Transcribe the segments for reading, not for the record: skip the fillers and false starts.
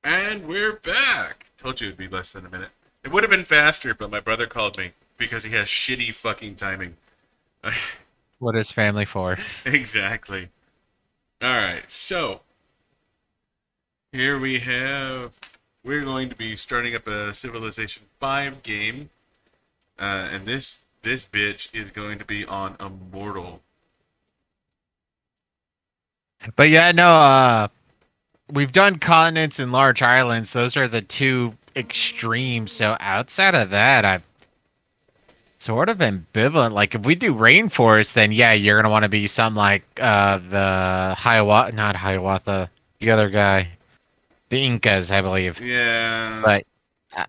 And we're back. Told you it'd be less than a minute. It would have been faster, but my brother called me because he has shitty fucking timing. What is family for? Exactly. All right, so here we have. We're going to be starting up a Civilization 5 game, and this bitch is going to be on Immortal. But yeah, no, we've done continents and large islands. Those are the two extremes. So outside of that, I've sort of ambivalent. Like if we do rainforest, then yeah, you're gonna want to be something like the Hiawatha, not Hiawatha, the other guy, the Incas, I believe. Yeah, But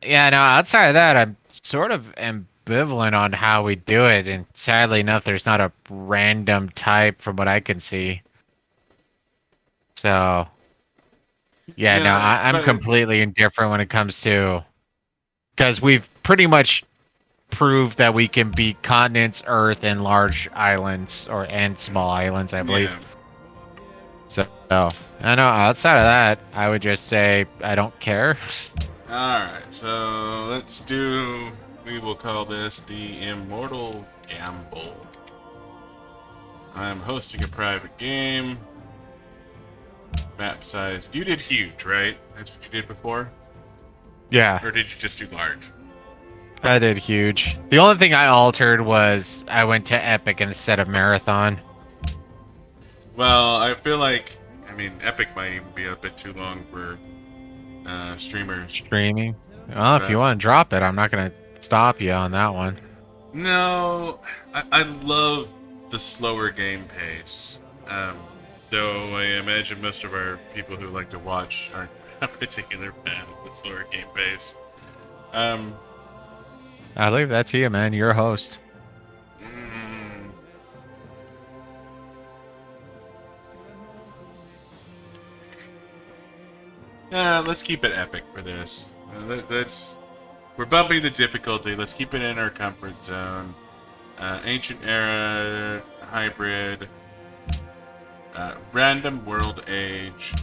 yeah, no, outside of that, I'm sort of ambivalent on how we do it. And sadly enough, there's not a random type from what I can see. So. Yeah, no, yeah, I'm but completely indifferent when it comes to because we've pretty much proved that we can beat continents, Earth, and large islands and small islands, I believe. yeah. So I know outside of that, I would just say I don't care. All right, so let's do. We will call this the Immortal Gamble. I'm hosting a private game. Map size. You did huge, right? That's what you did before? Yeah, Or did you just do large? I did huge. The only thing I altered was I went to epic instead of marathon. Well, I feel like. I mean, Epic might even be a bit too long for streamers. Streaming. Well, if you But want to drop it, I'm not gonna stop you on that one. no, I love the slower game pace. Um, though I imagine most of our people who like to watch aren't a particular fan of the slower game pace. Um, I leave that to you, man. You're a host. mm, let's keep it epic for this. Let's we're bumping the difficulty. Let's keep it in our comfort zone. Ancient era, hybrid, random world age,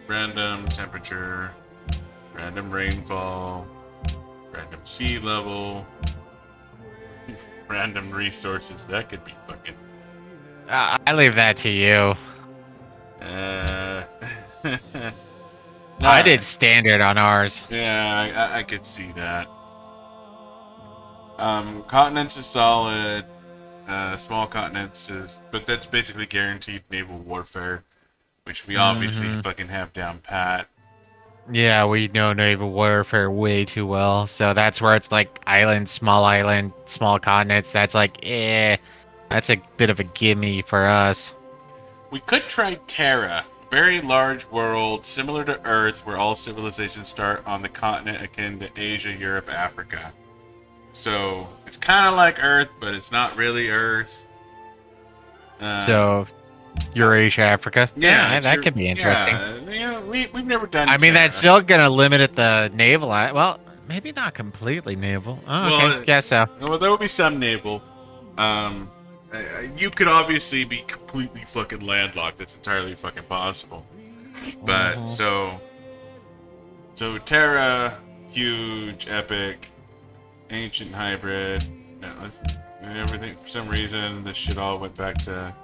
random temperature, random rainfall, random sea level, random resources. That could be fucking. I leave that to you. Uh, all I did right. standard on ours. Yeah, I could see that. Continents is solid. Small continents is, but that's basically guaranteed naval warfare, which we obviously Hmm. fucking have down pat. Yeah, we know naval warfare way too well. So that's where it's like island, small continents. That's like, that's a bit of a gimme for us. We could try Terra, very large world similar to Earth, where all civilizations start on the continent akin to Asia, Europe, Africa. So it's kind of like Earth, but it's not really Earth. Um, So uh, Eurasia, Africa. yeah, Yeah, it's that your could be interesting. yeah. We've never done I mean, that's Terra. still gonna limit it the naval. Well, maybe not completely naval. Oh, okay, Well, guess so. well, there will be some naval. Um, you could obviously be completely fucking landlocked. That's entirely fucking possible. But Hmm. so Terra, huge, epic, ancient hybrid. No, everything for some reason this shit all went back to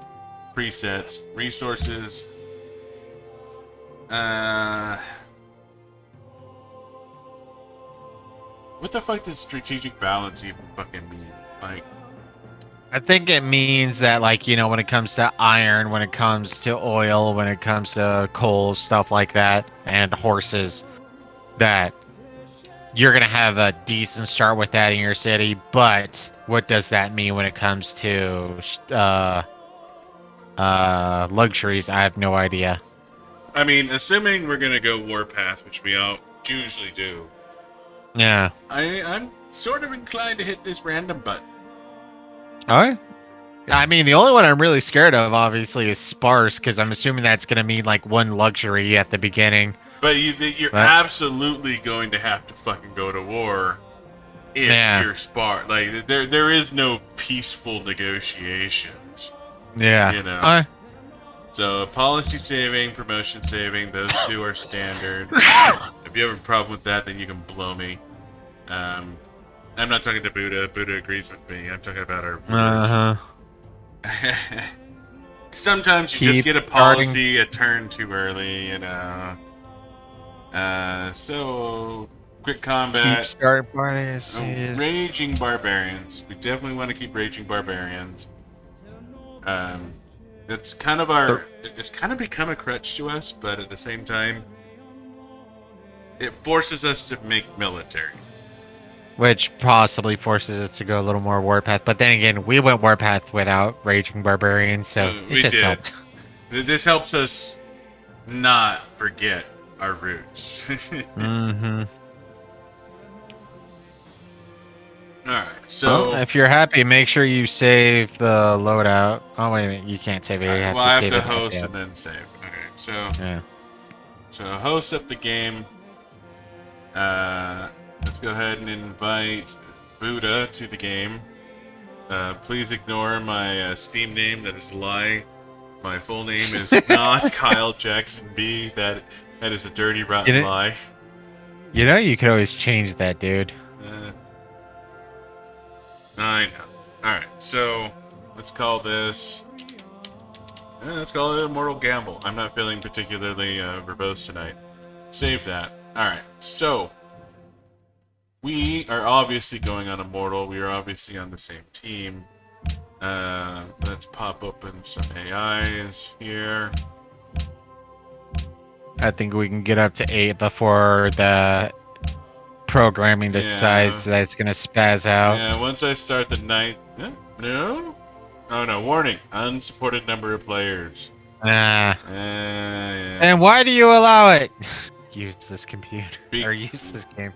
presets, resources. Uh, what the fuck does strategic balance even fucking mean? Like, I think it means that, like, when it comes to iron, when it comes to oil, when it comes to coal, stuff like that, and horses, that you're going to have a decent start with that in your city. But what does that mean when it comes to luxuries? I have no idea. I mean, assuming we're gonna go warpath, which we all usually do, Yeah. I'm sort of inclined to hit this random button. All right. I mean, the only one I'm really scared of, obviously, is sparse, because I'm assuming that's going to mean like one luxury at the beginning. But you're But absolutely going to have to fucking go to war if yeah, you're smart. Like there is no peaceful negotiations. yeah. You know. Uh, So policy saving, promotion saving, those two are standard. If you have a problem with that, then you can blow me. I'm not talking to Buddha. Buddha agrees with me. I'm talking about our rulers. Sometimes you just Keep get a starting. policy a turn too early, you know. So quick Keep combat. starting parties. Raging barbarians. We definitely want to keep raging barbarians. It's kind of it's kind of become a crutch to us, but at the same time, it forces us to make military. Which possibly forces us to go a little more warpath. But then again, we went warpath without raging barbarians, so it just helped. This helps us not forget our roots. Mm-hmm. Alright, so... Well, if you're happy, make sure you save the loadout. Oh, wait a minute. You can't save it. You have well, to I have save to it. host and then save. Okay, so... Yeah. So, host up the game. Let's go ahead and invite Buddha to the game. Please ignore my Steam name. That is a lie. My full name is not Kyle Jackson B. That is a dirty, rotten lie. You know, you could always change that, dude. I know. Alright, so let's call this... let's call it Immortal Gamble. I'm not feeling particularly verbose tonight. Save that. Alright, so... We are obviously going on Immortal. We are obviously on the same team. Let's pop open some AIs here. I think we can get up to 8 before the programming decides that it's gonna spaz out. Yeah, once I start the night... No? Oh no, warning. Unsupported number of players. Yeah. Yeah. And why do you allow it? Use this computer. Or use this game.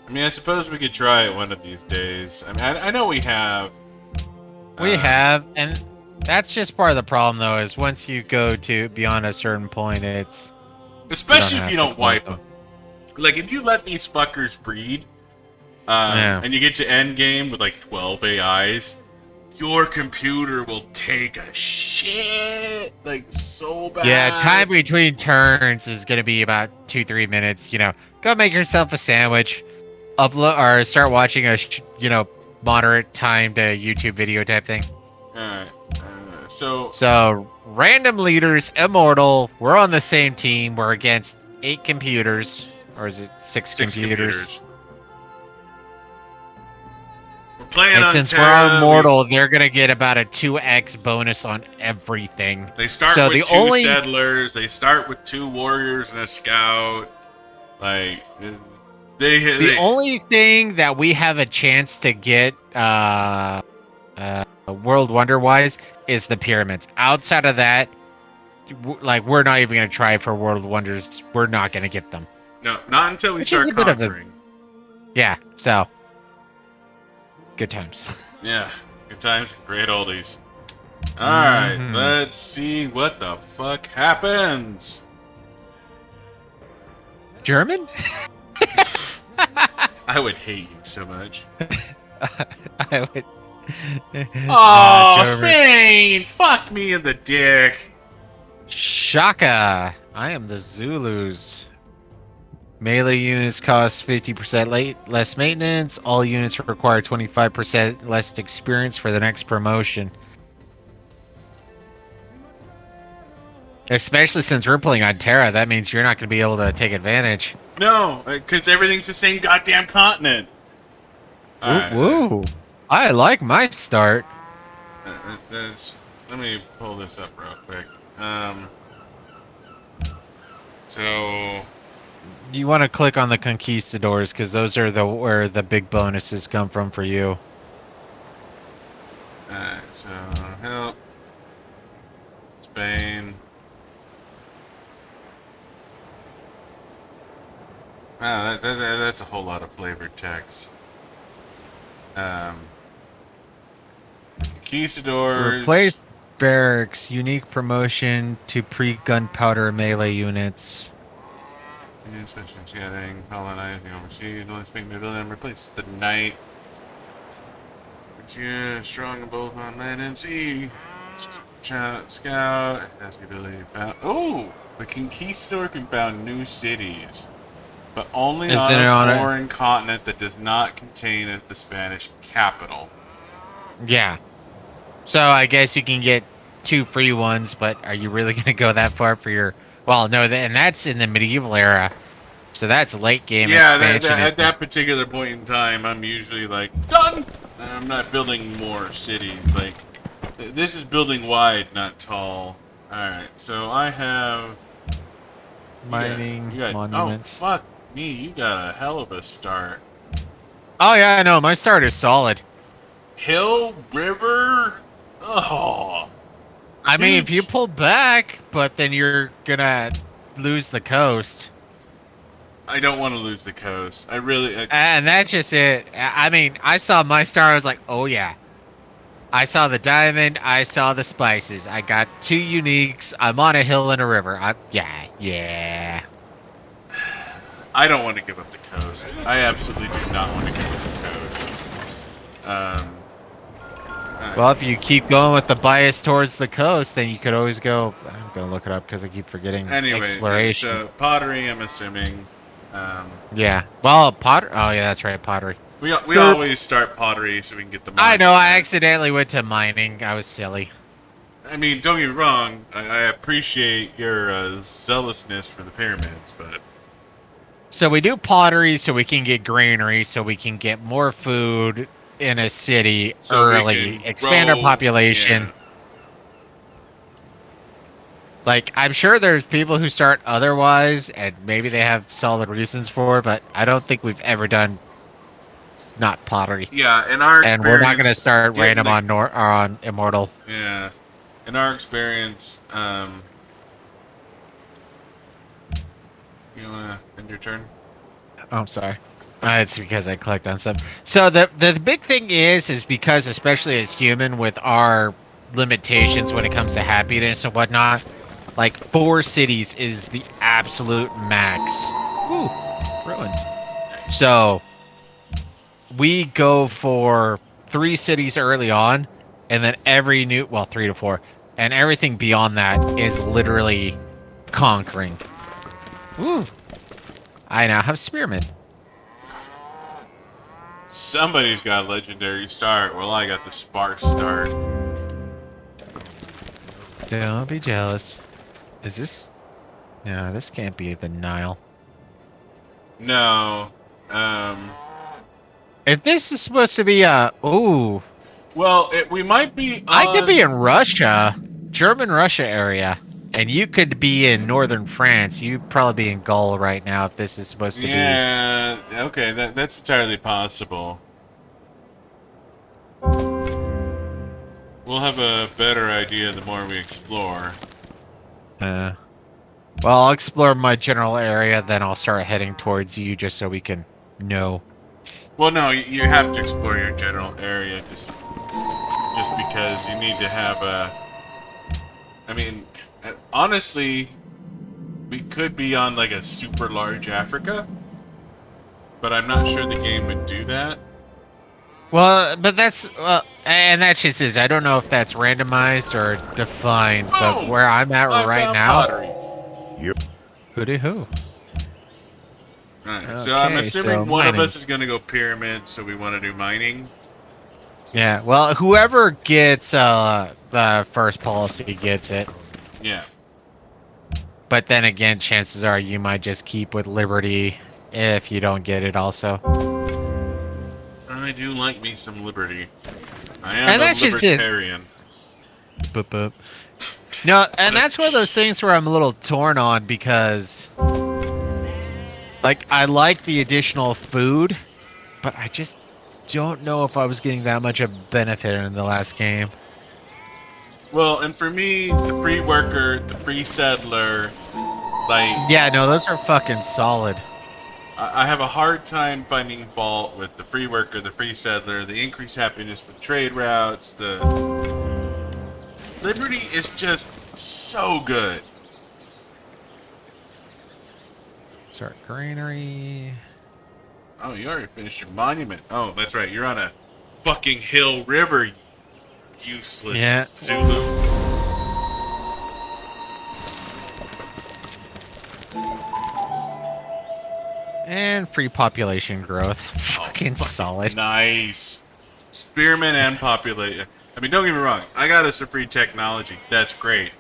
I mean, I suppose we could try it one of these days. I mean, I know we have. We have, and that's just part of the problem, though, is once you go to beyond a certain point, it's... Especially if you don't wipe them. Like, if you let these fuckers breed, and you get to end game with, like, 12 AIs, your computer will take a shit, like, so bad. Yeah, time between turns is going to be about 2-3 minutes, you know. Go make yourself a sandwich, upload, or start watching a, moderate timed YouTube video type thing. Alright, So, random leaders, Immortal, we're on the same team, we're against 8 computers, or is it 6 computers? We're playing and since we're on Immortal, they're gonna get about a 2x bonus on everything. They start with two settlers, they start with 2 warriors and a scout. Like, the only thing that we have a chance to get World Wonder wise is the pyramids. Outside of that, like, we're not even gonna try for World Wonders. We're not gonna get them. No, not until we start conquering. Yeah, so good times. Yeah, good times, great oldies. Alright, let's see what the fuck happens. German? I would hate you so much. I would. Oh, Spain! Fuck me in the dick. Shaka! I am the Zulus. Melee units cost 50% less maintenance. All units require 25% less experience for the next promotion. Especially since we're playing on Terra, that means you're not going to be able to take advantage. No, because everything's the same goddamn continent. Woo! I like my start. Let me pull this up real quick. So you want to click on the conquistadors because those are where the big bonuses come from for you. So help Spain. Wow, that's a whole lot of flavored text. Conquistadors. Replace barracks. Unique promotion to pre-gunpowder melee units. New sessions getting colonizing overseas. Only speaking to building and replace the knight. Which is strong both on land and sea. Scout has the ability to bound. Oh, the conquistador can bound new cities, but only on Isn't it on a it? foreign continent that does not contain the Spanish capital. Yeah. So I guess you can get 2 free ones, but are you really gonna go that far for your? Well, no, and that's in the medieval era. So that's late game Yeah, expansion. at that particular point in time, I'm usually like, done! I'm not building more cities. Like, this is building wide, not tall. Alright, so I have... Mining Oh, monument. fuck me, you got a hell of a start. Oh yeah, I know. My start is solid. Hill, river... Oh... I mean, if you Huge. pull back, but then you're gonna lose the coast. I don't want to lose the coast. I really... And that's just it. I mean, I saw my star. I was like, oh yeah. I saw the diamond. I saw the spices. I got 2 uniques. I'm on a hill and a river. Yeah. I don't want to give up the coast. I absolutely do not want to give up the coast. Well, if you keep going with the bias towards the coast, then you could always go. I'm gonna look it up because I keep forgetting. Anyway, Exploration. so pottery, I'm assuming. Yeah. Well, potter. Oh yeah, that's right, pottery. We always start pottery so we can get the I money. know. I accidentally went to mining. I was silly. I mean, don't get me wrong. I appreciate your zealousness for the pyramids, but So we do pottery so we can get granary, so we can get more food in a city so we early, can expand our grow- population. yeah. Like, I'm sure there's people who start otherwise, and maybe they have solid reasons for it, but I don't think we've ever done not pottery. Yeah, in our And experience, we're not going to start getting random on immortal. Yeah, in our experience, you wanna end your turn? Oh, I'm sorry. It's because I clicked on some. So the big thing is because especially as human with our limitations when it comes to happiness and whatnot, like 4 cities is the absolute max. Ooh, ruins. So we go for 3 cities early on, and then every new 3 to 4, and everything beyond that is literally conquering. Ooh, I now have spearmen. Somebody's got a legendary start. Well, I got the sparse start. Don't be jealous. Is this? No, this can't be the Nile. No. If this is supposed to be ooh, Well, we might be. I could be in Russia, German Russia area, and you could be in northern France. You'd probably be in Gaul right now if this is supposed to Yeah. Okay. That's entirely possible. We'll have a better idea the more we explore. be. Well, I'll explore my general area, then I'll start heading towards you just so we can know. Well, no, you have to explore your general area just because you need to have a. I mean, honestly, we could be on like a super large Africa, but I'm not sure the game would do that. Well, but and that just is. I don't know if that's randomized or defined, but Oh, where I'm at I right found now. pottery. Hooty hoo. Alright, so I'm Okay, assuming so one of mining. us is going to go pyramid, so we want to do mining. Yeah, well, whoever gets the first policy gets it. Yeah. But then again, chances are you might just keep with Liberty if you don't get it also. I do like me some liberty. I am And a that's just libertarian. Boop, boop. No, and that's one of those things where I'm a little torn on because, like, I like the additional food, but I just don't know if I was getting that much of benefit in the last game. Well, and for me, the free worker, the free settler, like... Yeah, no, those are fucking solid. I have a hard time finding fault with the free worker, the free settler, the increased happiness with trade routes, the... Liberty is just so good. Start granary. Oh, you already finished your monument. Oh, that's right. You're on a fucking hill river, you useless Yeah. Zulu. And free population growth. Oh, Fucking solid. nice. Spearman and population. I mean, don't get me wrong. I got us a free technology. That's great.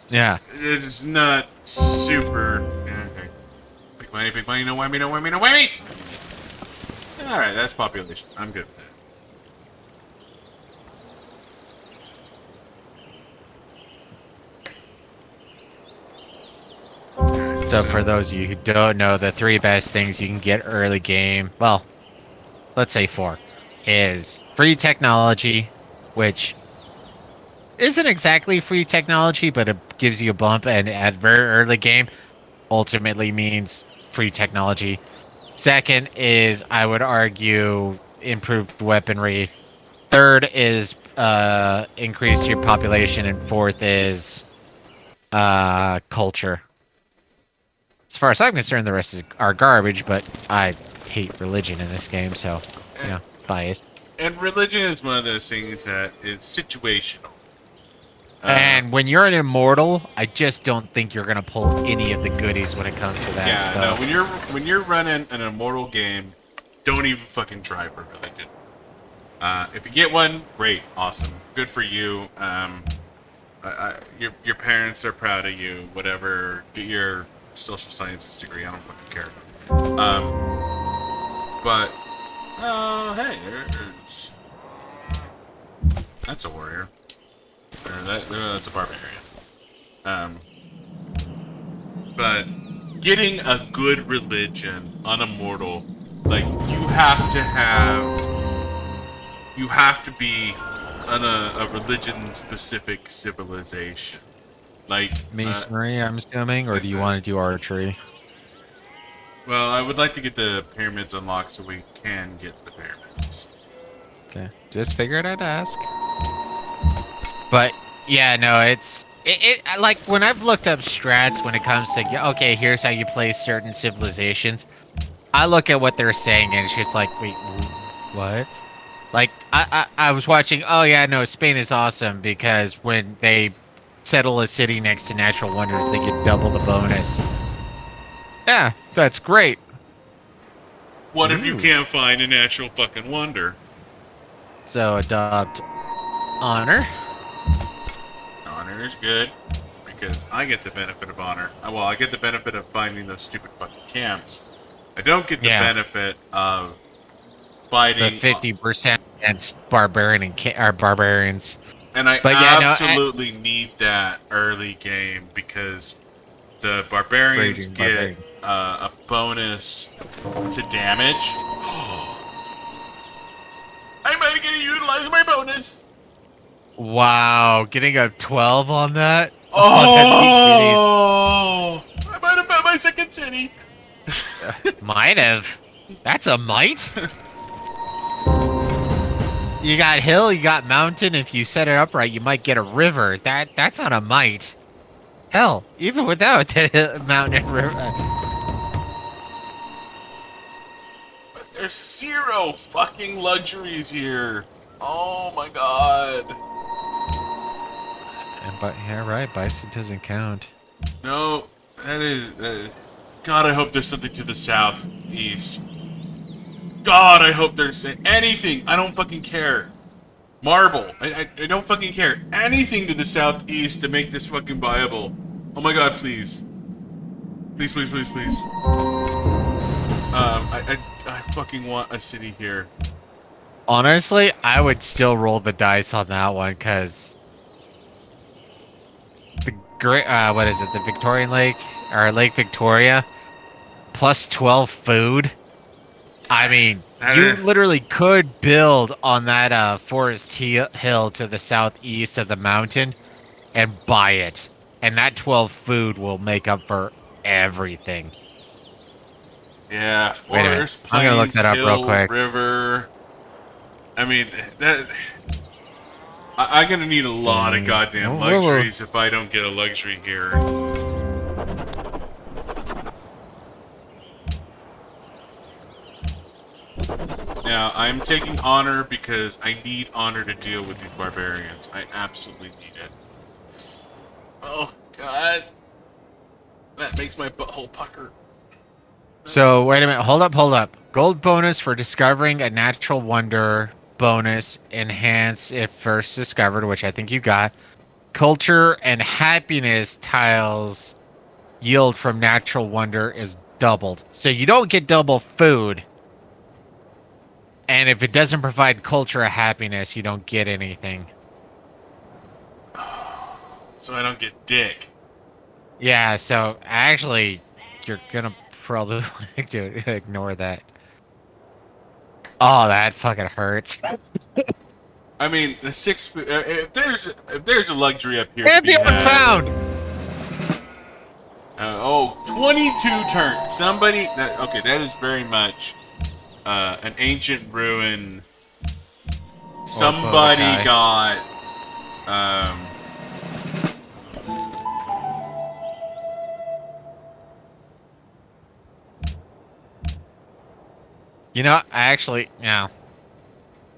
Yeah. It's not super. Okay. Big money, no whammy, no whammy, no whammy! Alright, that's population. I'm good with that. So for those of you who don't know, the 3 best things you can get early game, well, let's say 4, is free technology, which isn't exactly free technology, but it gives you a bump, and at very early game, ultimately means free technology. Second is, I would argue, improved weaponry. Third is increased your population, and fourth is culture. As far as I'm concerned, the rest are garbage, but I hate religion in this game, so, you know, biased. And religion is one of those things that is situational. And when you're an immortal, I just don't think you're gonna pull any of the goodies when it comes to that yeah, stuff. no, when you're running an immortal game, don't even fucking try for religion. If you get one, great, awesome, good for you. Your parents are proud of you. Whatever, get your social sciences degree. I don't fucking care. But oh, hey, there's that's a warrior. Or that's a barbarian. But getting a good religion on immortal, like you have to be on a religion-specific civilization. Like Masonry, I'm assuming, or do you want to do archery? well, I would like to get the pyramids unlocked so we can get the pyramids. Okay, just figured I'd ask. But yeah, no, it like when I've looked up strats when it comes to okay, here's how you play certain civilizations. I look at what they're saying and it's just like, wait, what? Like I was watching. Oh yeah, no, Spain is awesome because when they settle a city next to natural wonders, they get double the bonus. Yeah, that's great. What if you Ooh. can't find a natural fucking wonder? So adopt honor. Honor is good because I get the benefit of honor. Well, I get the benefit of finding those stupid fucking camps. I don't get the benefit of The fighting 50% against barbarian and barbarians. and I But yeah, no, absolutely need that early game because the barbarians Raging get barbarian. a bonus to damage. I might get to utilize my bonus. Wow, getting a 12 on that? Oh, I might have found my second city. Might have. That's a might. You got hill, you got mountain. If you set it up right, you might get a river. That's not a might. Hell, even without the mountain and river. But there's 0 fucking luxuries here. Oh my god. But yeah, right. Bison doesn't count. No, that is. God, I hope there's something to the southeast. God, I hope there's anything. I don't fucking care. Marble. I don't fucking care. Anything to the southeast to make this fucking viable. Oh my god, please. Please, please, please, please. I fucking want a city here. Honestly, I would still roll the dice on that one because the great what is it? The Victorian Lake or Lake Victoria plus 12 food. I mean, you literally could build on that forest hill to the southeast of the mountain and buy it, and that 12 food will make up for everything. Yeah, Wait a minute. forest, I'm gonna look plains, that up real hill, quick. river. I mean, that. I'm gonna need a lot of goddamn luxuries if I don't get a luxury here. Now, I'm taking honor because I need honor to deal with these barbarians. I absolutely need it. Oh, God. That makes my butthole pucker. So wait a minute, hold up, hold up. Gold bonus for discovering a natural wonder. Bonus enhance if first discovered, which I think you got. Culture and happiness tiles yield from natural wonder is doubled. So you don't get double food. And if it doesn't provide culture or happiness, you don't get anything. So I don't get dick. Yeah, so actually, you're gonna probably want to ignore that. Oh, that fucking hurts. I mean, the 6 food. If there's a luxury up here to be Empty had. unfound! 22 turns. Somebody. Okay, that is very much an ancient ruin. Or Somebody Bodakai. got. Um, You know, no.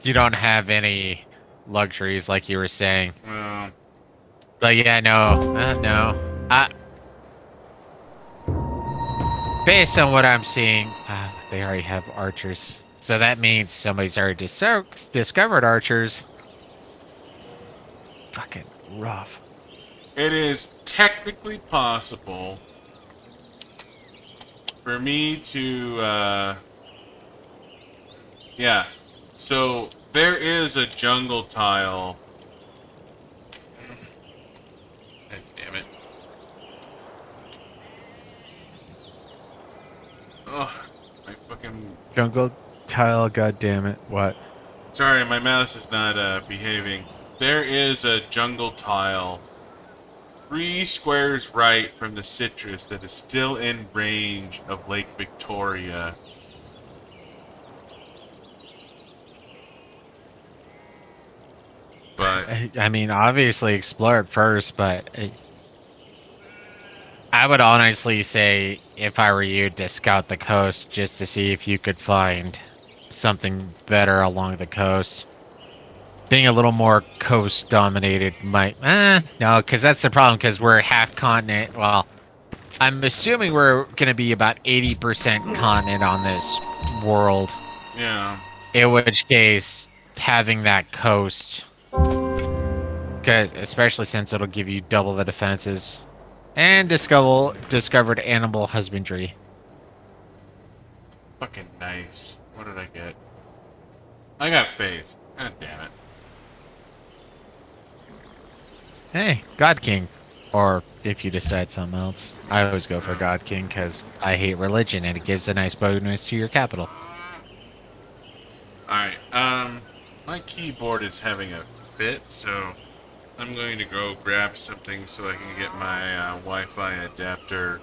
You don't have any luxuries like you were saying. well, But yeah, no. Based on what I'm seeing, they already have archers. So that means somebody's already discovered archers. Fucking rough. it is technically possible for me to. Yeah. So there is a jungle tile. God damn it. Ugh. My fucking. Jungle tile, goddammit. What? Sorry, my mouse is not behaving. There is a jungle tile 3 squares right from the citrus that is still in range of Lake Victoria. But I mean, obviously explore it first, but I would honestly say, if I were you, to scout the coast just to see if you could find something better along the coast. Being a little more coast dominated might, no, because that's the problem. Because we're half continent. Well, I'm assuming we're gonna be about 80% continent on this world. yeah. In which case, having that coast, because especially since it'll give you double the defenses, and discovered animal husbandry. Fucking nice. What did I get? I got faith. God damn it. Hey, God King. Or if you decide something else. I always go for God King because I hate religion and it gives a nice bonus to your capital. Alright, my keyboard is having a fit, so I'm going to go grab something so I can get my Wi-Fi adapter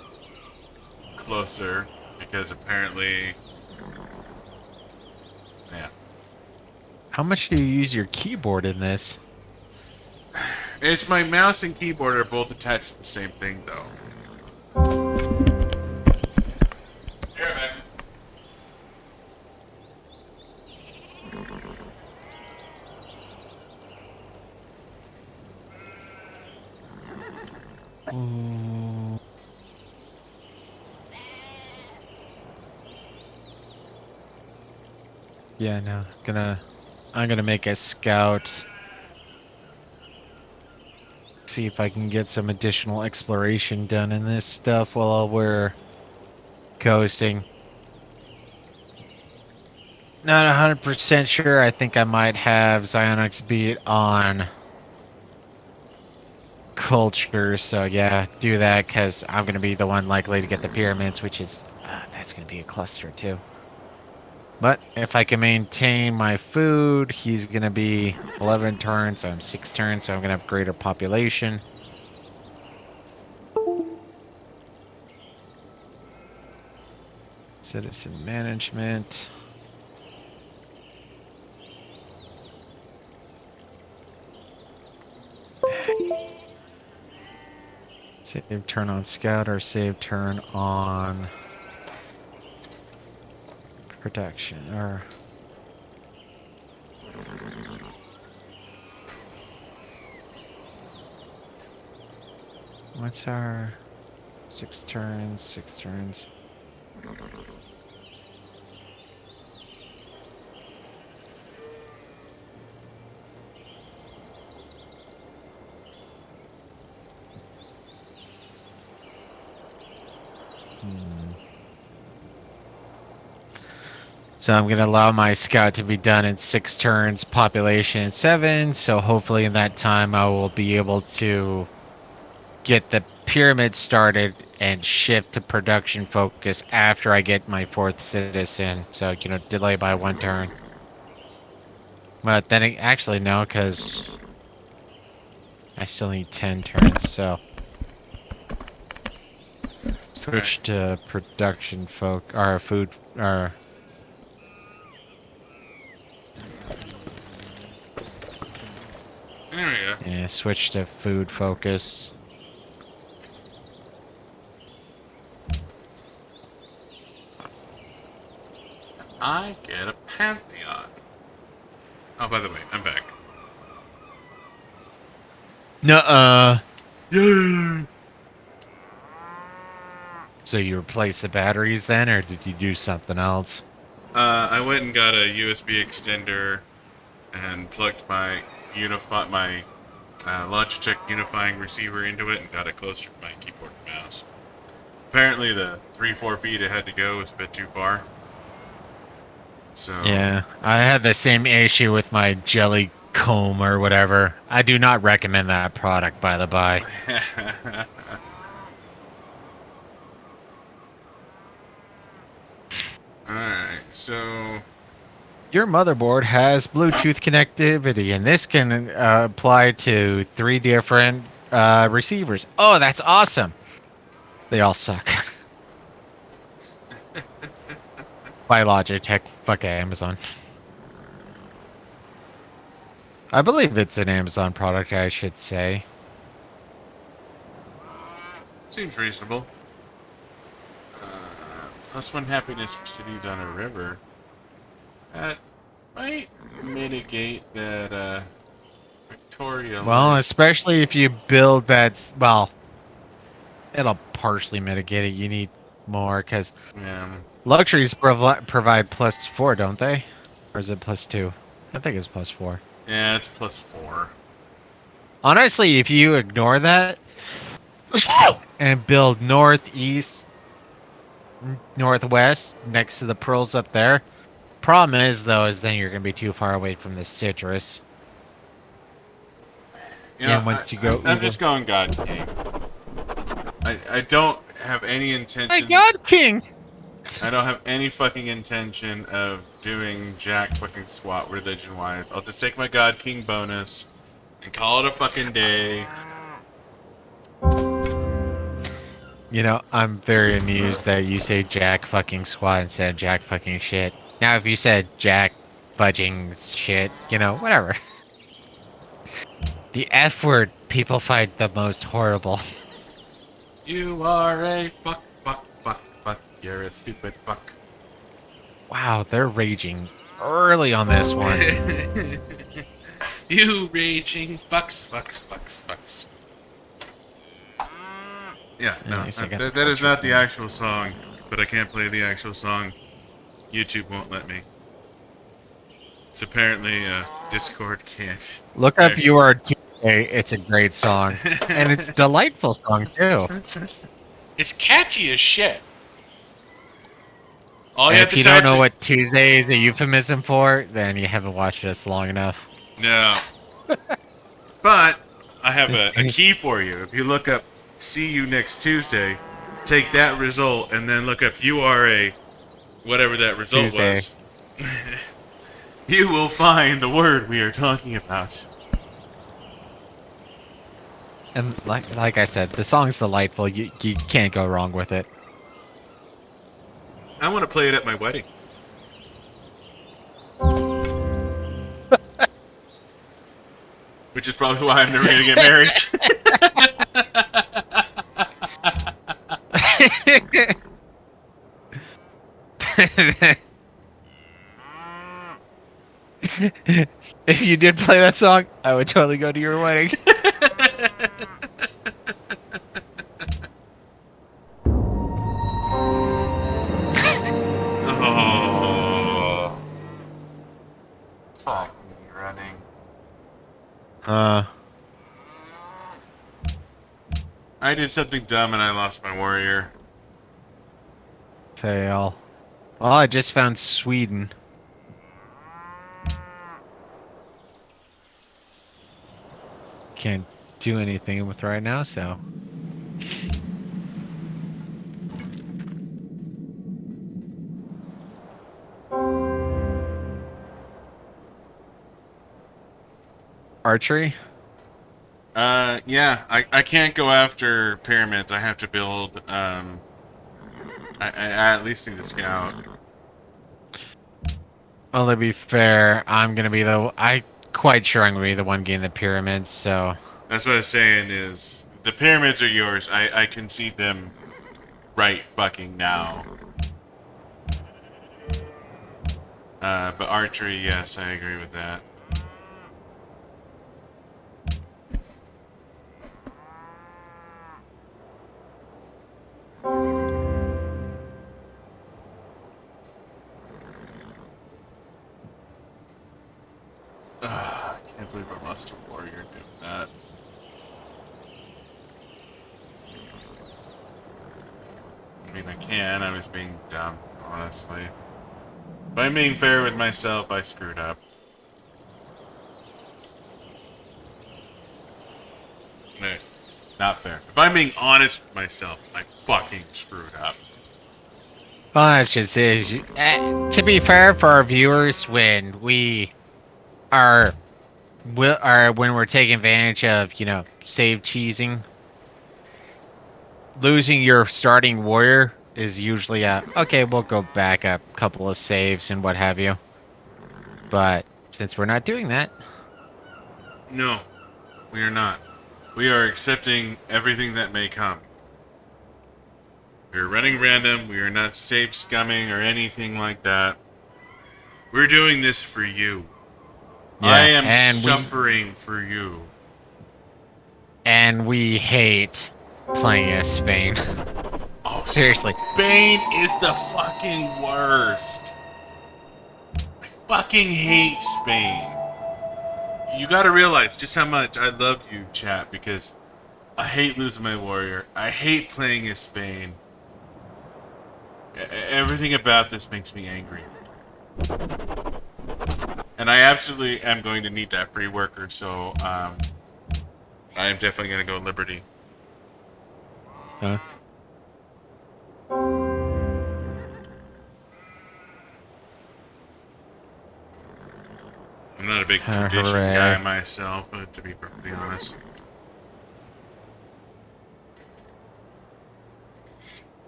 closer, because apparently, yeah. How much do you use your keyboard in this? It's my mouse and keyboard are both attached to the same thing, though. Here, man. Mm. Yeah, no. I'm gonna make a scout. See if I can get some additional exploration done in this stuff while we're coasting. Not 100% sure. I think I might have Zionix beat on culture. So yeah, do that because I'm going to be the one likely to get the pyramids, which is, that's going to be a cluster too. But if I can maintain my food, he's going to be 11 turns. I'm 6 turns, so I'm going to have greater population. Citizen management. Save turn on scout or save turn on protection or what's our 6 turns, 6 turns. So I'm going to allow my scout to be done in 6 turns, population 7, so hopefully in that time I will be able to get the pyramid started and shift to production focus after I get my 4th citizen. So, delay by 1 turn. But then, actually no, because I still need 10 turns, so... Switch to production or food, or... There we go. Yeah, switch to food focus. I get a pantheon. Oh, by the way, I'm back. Nuh-uh. Yay! So you replace the batteries then, or did you do something else? I went and got a USB extender and plugged my Logitech unifying receiver into it and got it closer to my keyboard and mouse. Apparently, the 3-4 feet it had to go was a bit too far. So Yeah, I had the same issue with my jelly comb or whatever. I do not recommend that product, by the by. Alright, so... Your motherboard has Bluetooth connectivity, and this can apply to 3 different receivers. Oh, that's awesome! They all suck. Buy Logitech, fuck Amazon. I believe it's an Amazon product, I should say. Seems reasonable. +1 happiness for cities on a river. That might mitigate that, Victoria. Well, Lake. especially if you build that... Well, it'll partially mitigate it. You need more, because Yeah. luxuries provide +4, don't they? Or is it +2? I think it's +4. Yeah, it's +4. Honestly, if you ignore that and build northeast, northwest next to the pearls up there, problem is though is then you're gonna be too far away from the citrus. You know, And once you go, I'm just going God King. I don't have any intention. My God, King! I don't have any fucking intention of doing jack fucking squat religion wise. I'll just take my God King bonus and call it a fucking day. I'm very amused that you say Jack fucking squat instead of Jack fucking shit. Now, if you said Jack fudging shit, whatever. The F word people find the most horrible. You are a fuck. You're a stupid fuck. Wow, they're raging early on this one. You raging fucks. Yeah, no, Nice, that is not the actual song, but I can't play the actual song. YouTube won't let me. It's apparently Discord can't. Look up "You Are Tuesday." It's a great song, and it's a delightful song too. It's catchy as shit. All And have if to you type don't know in- what Tuesday is a euphemism for, then you haven't watched us long enough. No. But I have a key for you. If you look up "See You Next Tuesday," take that result and then look up "URA," whatever that result Tuesday. was. You will find the word we are talking about. And like I said, the song's delightful. You can't go wrong with it. I want to play it at my wedding. Which is probably why I'm never going to get married. If you did play that song, I would totally go to your wedding. Uh, I did something dumb and I lost my warrior. fail. Well, I just found Sweden. Can't do anything with right now, so. Archery? Yeah, I can't go after pyramids. I have to build, I at least need a scout. Well, to be fair, I'm gonna be I quite sure I'm gonna be the one getting the pyramids, so. That's what I was saying is, the pyramids are yours. I concede them right fucking now. But archery, yes, I agree with that. I can't believe I lost a warrior doing that. I mean, I can. I was being dumb, honestly. If I'm being fair with myself, I screwed up. No, not fair. If I'm being honest with myself, I fucking screwed up. Well, that's just it. To be fair for our viewers, when we are, when we're taking advantage of, save cheesing, losing your starting warrior is usually okay, we'll go back a couple of saves and what have you. But since we're not doing that, No, we are not. We are accepting everything that may come. We are running random. We are not save scumming or anything like that. We're doing this for you. yeah, I am and suffering for you. we hate playing as Spain. Oh, Seriously. Spain is the fucking worst. I fucking hate Spain. You gotta realize just how much I love you, chat, because I hate losing my warrior. I hate playing as Spain. Everything about this makes me angry. And I absolutely am going to need that free worker, so I am definitely going to go Liberty. Huh? I'm not a big tradition Hooray. guy myself, to be perfectly honest.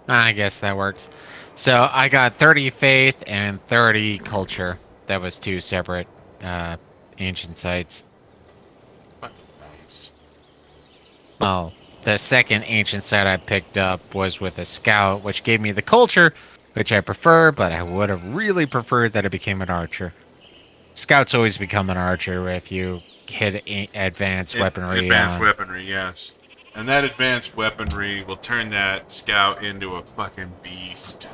I guess that works. So I got 30 faith and 30 culture. That was two separate ancient sites. Fucking nice. Well, the second ancient site I picked up was with a scout, which gave me the culture, which I prefer, but I would have really preferred that it became an archer. Scouts always become an archer if you hit advanced weaponry Advanced on. weaponry, yes. And that advanced weaponry will turn that scout into a fucking beast.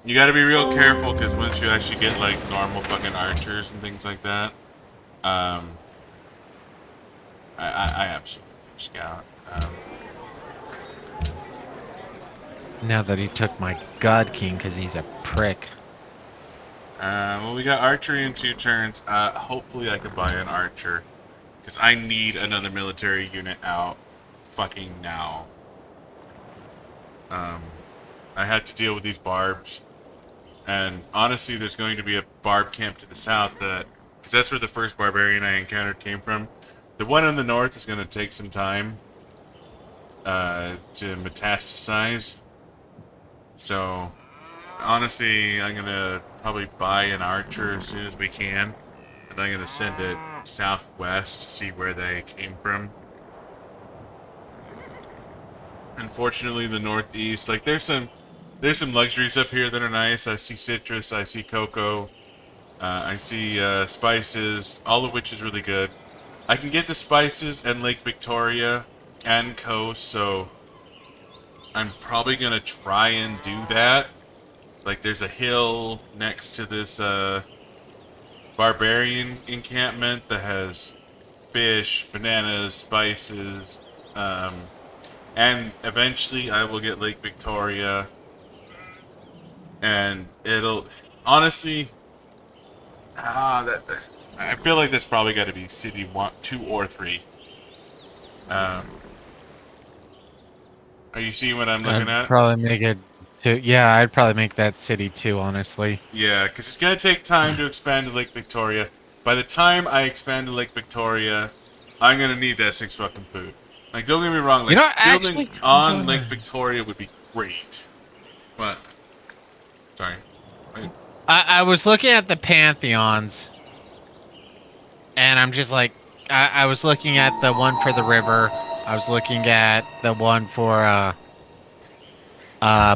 You gotta be real careful, because once you actually get, like, normal fucking archers and things like that, I absolutely scout. Now that he took my God King because he's a prick. Well, we got archery in 2 turns. Hopefully I can buy an archer. Because I need another military unit out fucking now. I had to deal with these barbs. And honestly, there's going to be a barb camp to the south because that's where the first barbarian I encountered came from. The one in the north is going to take some time to metastasize. So, honestly, I'm going to probably buy an archer as soon as we can. And I'm going to send it southwest to see where they came from. Unfortunately, the northeast, like, there's some luxuries up here that are nice. I see citrus, I see cocoa, I see spices, all of which is really good. I can get the spices and Lake Victoria and coast, so I'm probably gonna try and do that. Like, there's a hill next to this barbarian encampment that has fish, bananas, spices, and eventually I will get Lake Victoria. And it'll honestly, I feel like there's probably got to be city 1, 2, or 3. Um, are you seeing what I'm looking I'd at? probably make it to, yeah, I'd probably make that city too, honestly. Yeah, because it's gonna take time to expand to Lake Victoria. By the time I expand to Lake Victoria, I'm gonna need that 6 fucking food. Like, don't get me wrong. You Like, know, building actually, on Lake Victoria would be great. What? Sorry. Wait. I was looking at the pantheons, and I'm just like, I was looking at the one for the river. I was looking at the one for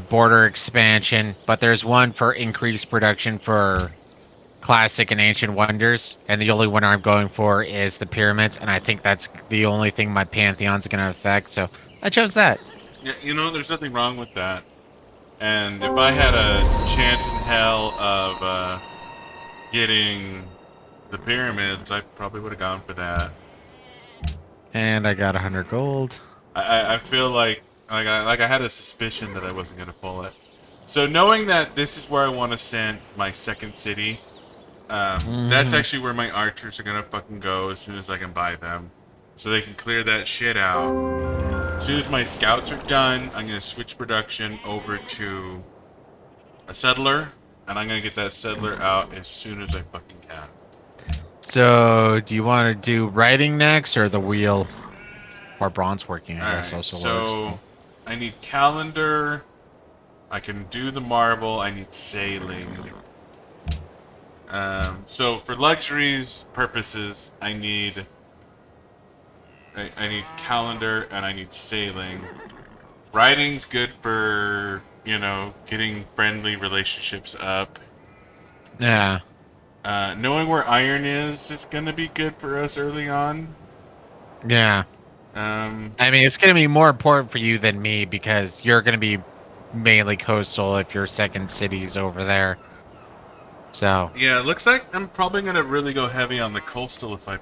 border expansion, but there's one for increased production for classic and ancient wonders, and the only one I'm going for is the pyramids, and I think that's the only thing my pantheon's gonna affect. So I chose that. Yeah, you know, there's nothing wrong with that. And if I had a chance in hell of getting the pyramids, I probably would have gone for that. And I got 100 gold. I feel like I had a suspicion that I wasn't gonna pull it. So knowing that this is where I want to send my second city, that's actually where my archers are gonna fucking go as soon as I can buy them, so they can clear that shit out. As soon as my scouts are done, I'm gonna switch production over to a settler, and I'm gonna get that settler out as soon as I fucking can. So, do you want to do writing next or the wheel? Or bronze working, I guess, Alright, also so works. I need calendar. I can do the marble. I need sailing. So for luxuries purposes, I need calendar and I need sailing. Writing's good for, you know, getting friendly relationships up. Yeah. Knowing where iron is gonna be good for us early on. Yeah. I mean, it's going to be more important for you than me because you're going to be mainly coastal if your second city's over there. So. Yeah, it looks like I'm probably gonna really go heavy on the coastal if I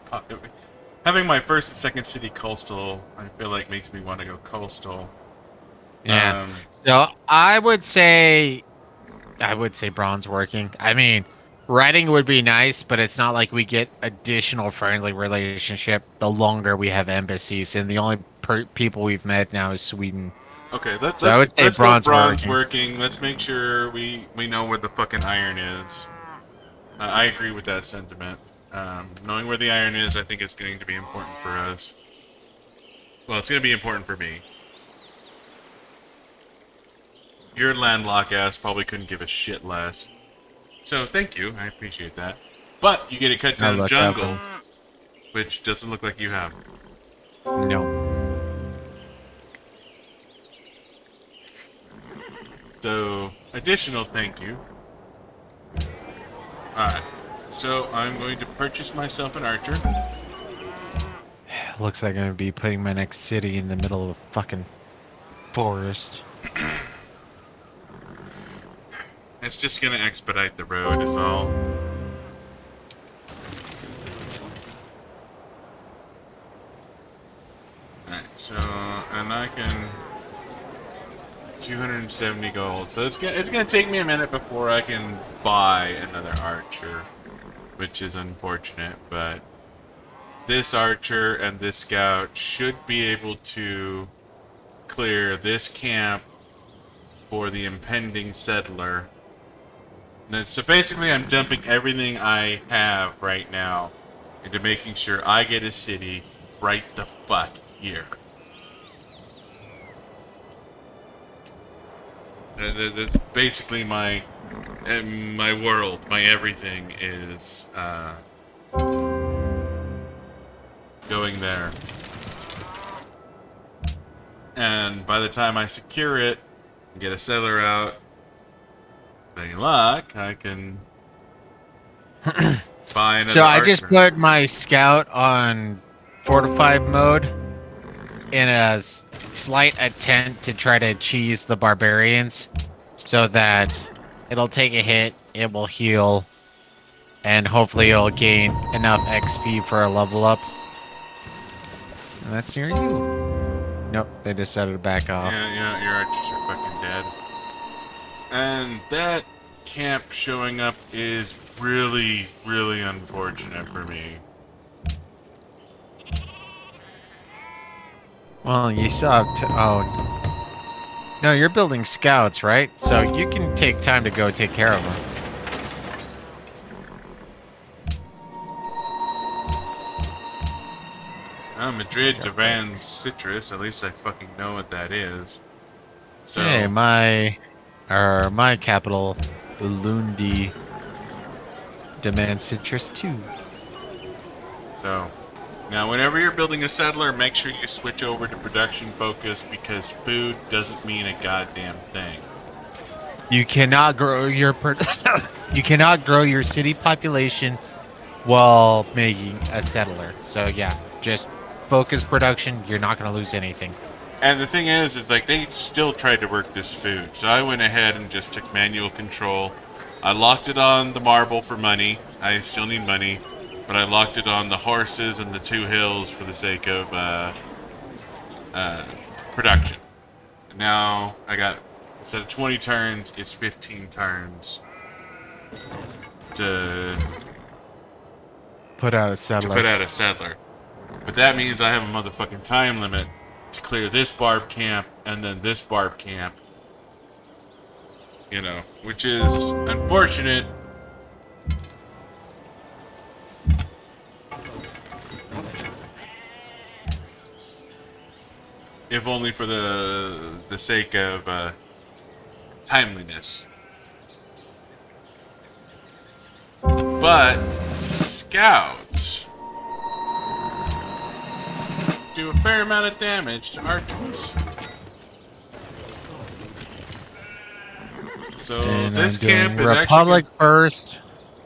having my first and second city coastal. I feel like makes me want to go coastal. Yeah. So I would say bronze working. I mean, writing would be nice, but it's not like we get additional friendly relationship the longer we have embassies, and the only people we've met now is Sweden. Okay, So I would say let's go bronze bronze working. working. Let's make sure we know where the fucking iron is. I agree with that sentiment. Knowing where the iron is, I think is going to be important for us. Well, it's going to be important for me. Your landlocked ass probably couldn't give a shit less. So, thank you. I appreciate that. But, you get a cut down jungle, which doesn't look like you have. No. So, additional thank you. Alright. So, I'm going to purchase myself an archer. Looks like I'm gonna be putting my next city in the middle of a fucking forest. It's just gonna expedite the road, is all. Alright, so, and I can... 270 gold. So it's gonna take me a minute before I can buy another archer, which is unfortunate, but this archer and this scout should be able to clear this camp for the impending settler. So basically I'm dumping everything I have right now into making sure I get a city right the fuck here. That's basically my world, my everything is going there. And by the time I secure it, and get a settler out, with any luck, I can buy another So I archer. just put my scout on fortified mode in a slight attempt to try to cheese the barbarians so that it'll take a hit, it will heal, and hopefully it'll gain enough XP for a level up. That's near you. Nope, they decided to back off. Yeah, your archers are fucking dead. And that camp showing up is really, really unfortunate for me. Well, you saw. Oh. No, you're building scouts, right? So you can take time to go take care of them. Madrid, Tavan, Citrus. At least I fucking know what that is. So, Hey, my capital, Ulundi, demands citrus too. So, now whenever you're building a settler, make sure you switch over to production focus because food doesn't mean a goddamn thing. You cannot grow your you cannot grow your city population while making a settler. So yeah, just focus production. You're not going to lose anything. And the thing is like they still tried to work this food. So I went ahead and just took manual control. I locked it on the marble for money. I still need money. But I locked it on the horses and the 2 hills for the sake of production. Now I got, instead of 20 turns, it's 15 turns to put out a settler. But that means I have a motherfucking time limit to clear this barb camp and then this barb camp. You know, which is unfortunate. If only for the sake of timeliness. But scouts do a fair amount of damage to archers. So And this I'm doing camp is Republic actually first.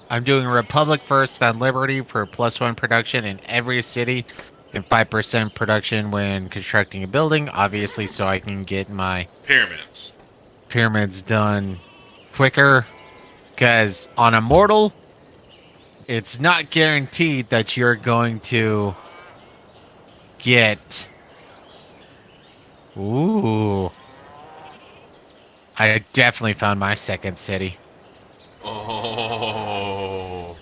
I'm doing Republic first on Liberty for +1 production in every city and 5% production when constructing a building, obviously, so I can get my pyramids done quicker. Because on Immortal, it's not guaranteed that you're going to get... Ooh. I definitely found my second city. Oh.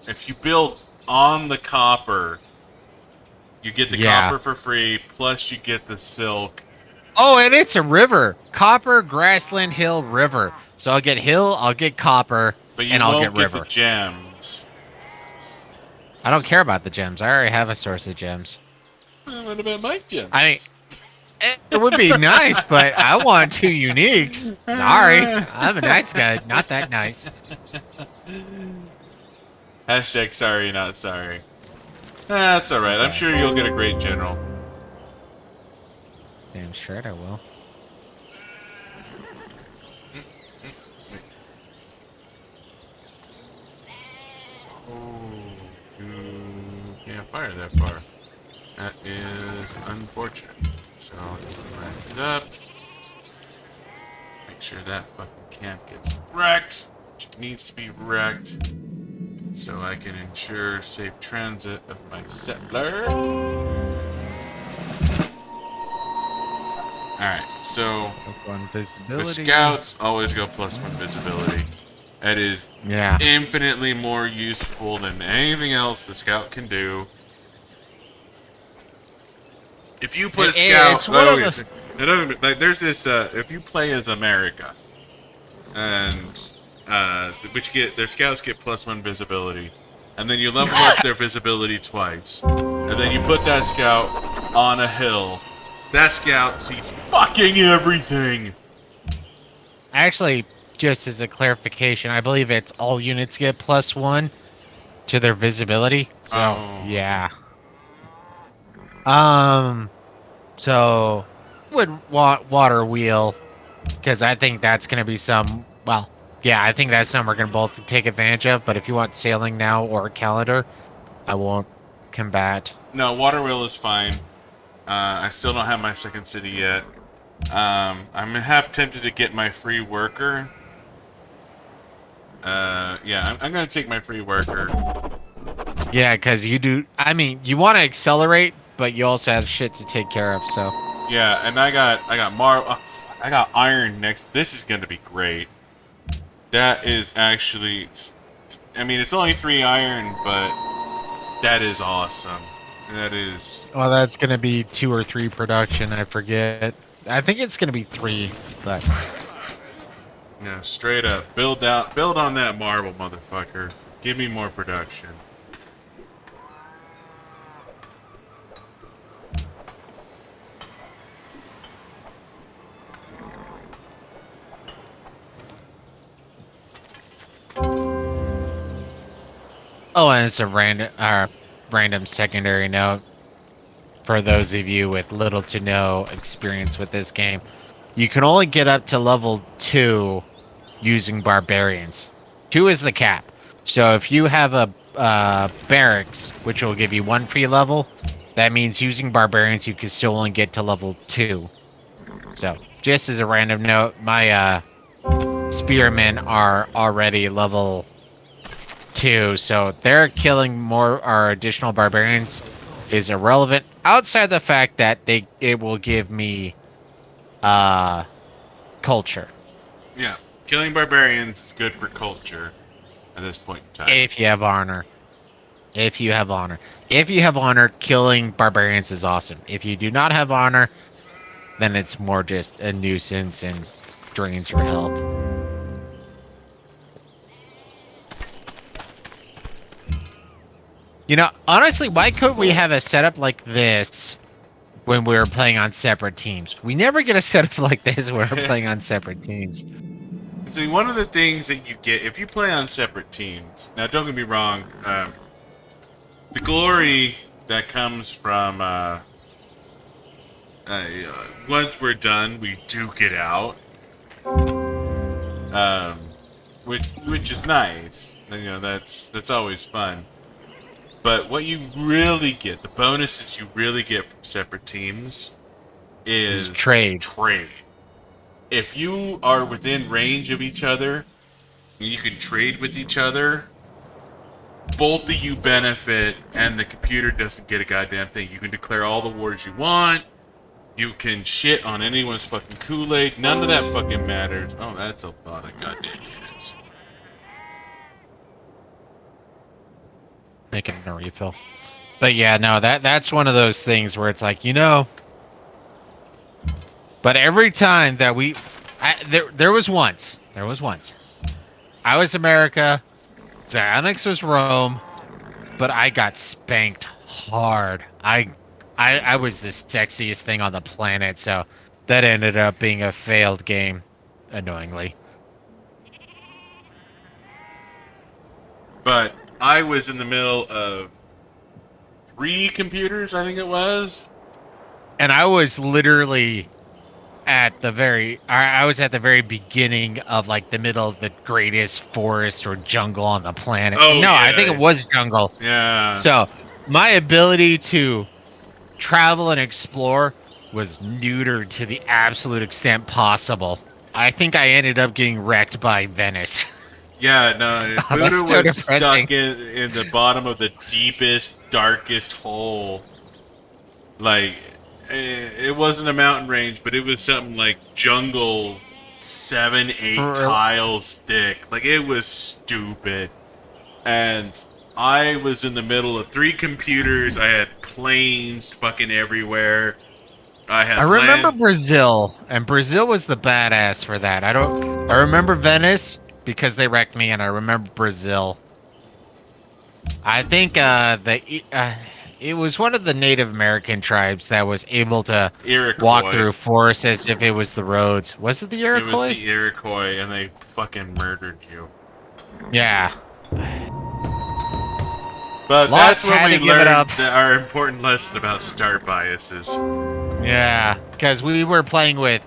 If you build on the copper, you get the copper for free, plus you get the silk. Oh, and it's a river. Copper, grassland, hill, river. So I'll get hill, I'll get copper, but you and I'll won't get river. The gems. I don't care about the gems. I already have a source of gems. What about my gems? I mean, it would be nice, but I want 2 uniques. Sorry. I'm a nice guy. Not that nice. Hashtag sorry, not sorry. That's alright. I'm sure you'll get a great general. Damn straight I will. Oh, you can't fire that far. That is unfortunate. So I'll just line it up. Make sure that fucking camp gets wrecked. Which needs to be wrecked. So I can ensure safe transit of my settler. Alright, so the scouts always go +1 visibility. That is infinitely more useful than anything else the scout can do. If you put a scout, there's this. If you play as America, and their scouts get +1 visibility, and then you level up their visibility twice, and then you put that scout on a hill. That scout sees fucking everything. Actually, just as a clarification, I believe it's all units get +1 to their visibility. So yeah. So would want water wheel because I think that's gonna be some. Well, yeah, I think that's something we're gonna both take advantage of. But if you want sailing now or calendar, I won't combat. No, water wheel is fine. I still don't have my second city yet. I'm half tempted to get my free worker. Yeah, I'm gonna take my free worker. Yeah, because you do. I mean, you want to accelerate, but you also have shit to take care of. So Yeah, and I got I got iron next. This is gonna be great. That is actually, I mean, it's only 3 iron, but that is awesome. That is, well, that's gonna be 2 or 3 production. I forget. I think it's gonna be 3, but straight up build on that marble, motherfucker. Give me more production. oh, and it's a random secondary note for those of you with little to no experience with this game. You can only get up to level 2 using barbarians. 2 is the cap. So if you have a barracks, which will give you 1 free level, that means using barbarians you can still only get to level 2. So just as a random note, my spearmen are already level 2, so they're killing more our additional barbarians is irrelevant outside the fact that it will give me culture. Yeah, killing barbarians is good for culture at this point in time. If you have honor. If you have honor. If you have honor, killing barbarians is awesome. If you do not have honor, then it's more just a nuisance and drains your health. You know, honestly, why couldn't we have a setup like this when we were playing on separate teams? We never get a setup like this when we're playing on separate teams. See, one of the things that you get if you play on separate teams. Now, don't get me wrong. The glory that comes from once we're done, we duke it out, which is nice. You know, that's always fun. But what you really get, the bonuses you really get from separate teams, is trade. Trade. If you are within range of each other, and you can trade with each other, both of you benefit, and the computer doesn't get a goddamn thing. You can declare all the wars you want. You can shit on anyone's fucking Kool-Aid. None of that fucking matters. Oh, that's a lot of goddamn units. Making a refill. But yeah, no, that's one of those things where it's like, you know. But every time that there was once. I was America. Xanax was Rome. But I got spanked hard. I was the sexiest thing on the planet, so that ended up being a failed game, annoyingly. But I was in the middle of 3 computers, I think it was. And I was literally at the very beginning of like the middle of the greatest forest or jungle on the planet. Oh, no, yeah. I think it was jungle. Yeah. So my ability to travel and explore was neutered to the absolute extent possible. I think I ended up getting wrecked by Venice. Yeah, no, Oh, Buddha that's so was depressing. stuck in the bottom of the deepest, darkest hole. Like, it wasn't a mountain range, but it was something like jungle 7, 8 tiles thick. Like, it was stupid. And I was in the middle of 3 computers. I had planes fucking everywhere. I remember Brazil, and Brazil was the badass for that. I remember Venice because they wrecked me, and I remember Brazil. I think it was one of the Native American tribes that was able to walk through forests as if it was the roads. Was it the Iroquois? It was the Iroquois, and they fucking murdered you. Yeah. But that's when we learned our important lesson about start biases. Yeah, because we were playing with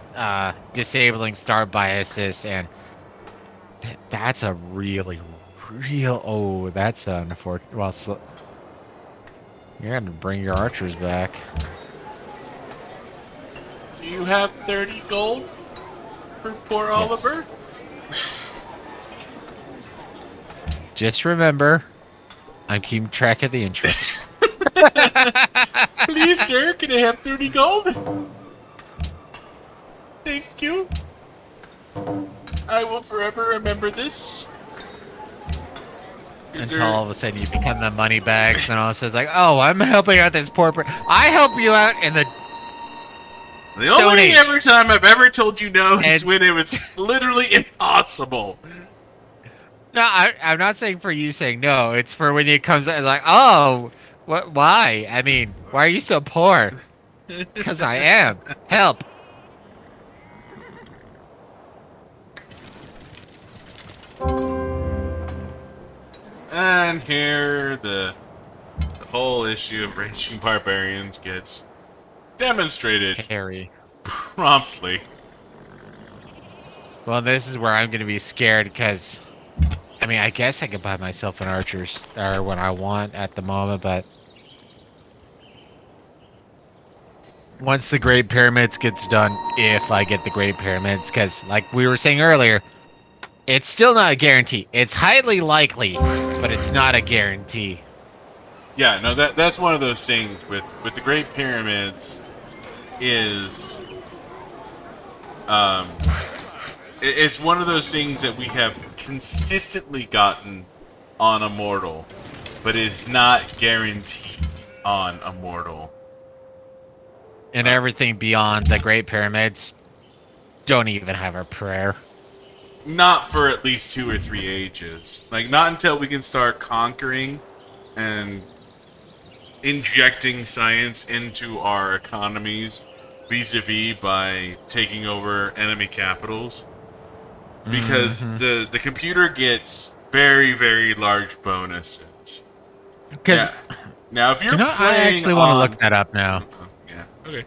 disabling start biases, and that's a real. Oh, that's unfortunate. Well, you're gonna bring your archers back. Do you have 30 gold for poor Oliver? Just remember, I'm keeping track of the interest. Please, sir, can I have 30 gold? Thank you. I will forever remember this. Until all of a sudden you become the money bags, then all of a sudden it's like, oh, I'm helping out this poor person. I help you out in the The Stone only Age. ever time I've ever told you no is It's- when it was literally impossible. No, I'm not saying for you saying no. It's for when it comes out like, oh, what? Why? I mean, why are you so poor? Because I am. Help. And here the whole issue of raging barbarians gets demonstrated Harry. promptly. Well, this is where I'm going to be scared because, I mean, I guess I could buy myself an archer's or what I want at the moment, but once the Great Pyramids gets done, if I get the Great Pyramids, because like we were saying earlier, it's still not a guarantee. It's highly likely, but it's not a guarantee. Yeah, no, that's one of those things with the Great Pyramids is it's one of those things that we have consistently gotten on Immortal, but is not guaranteed on Immortal. And everything beyond the Great Pyramids don't even have a prayer. Not for at least 2 or 3 ages. Like, not until we can start conquering and injecting science into our economies vis-a-vis by taking over enemy capitals. Because the computer gets very, very large bonuses. Because Now, if you're I playing actually want to on... look that up now. Yeah, okay.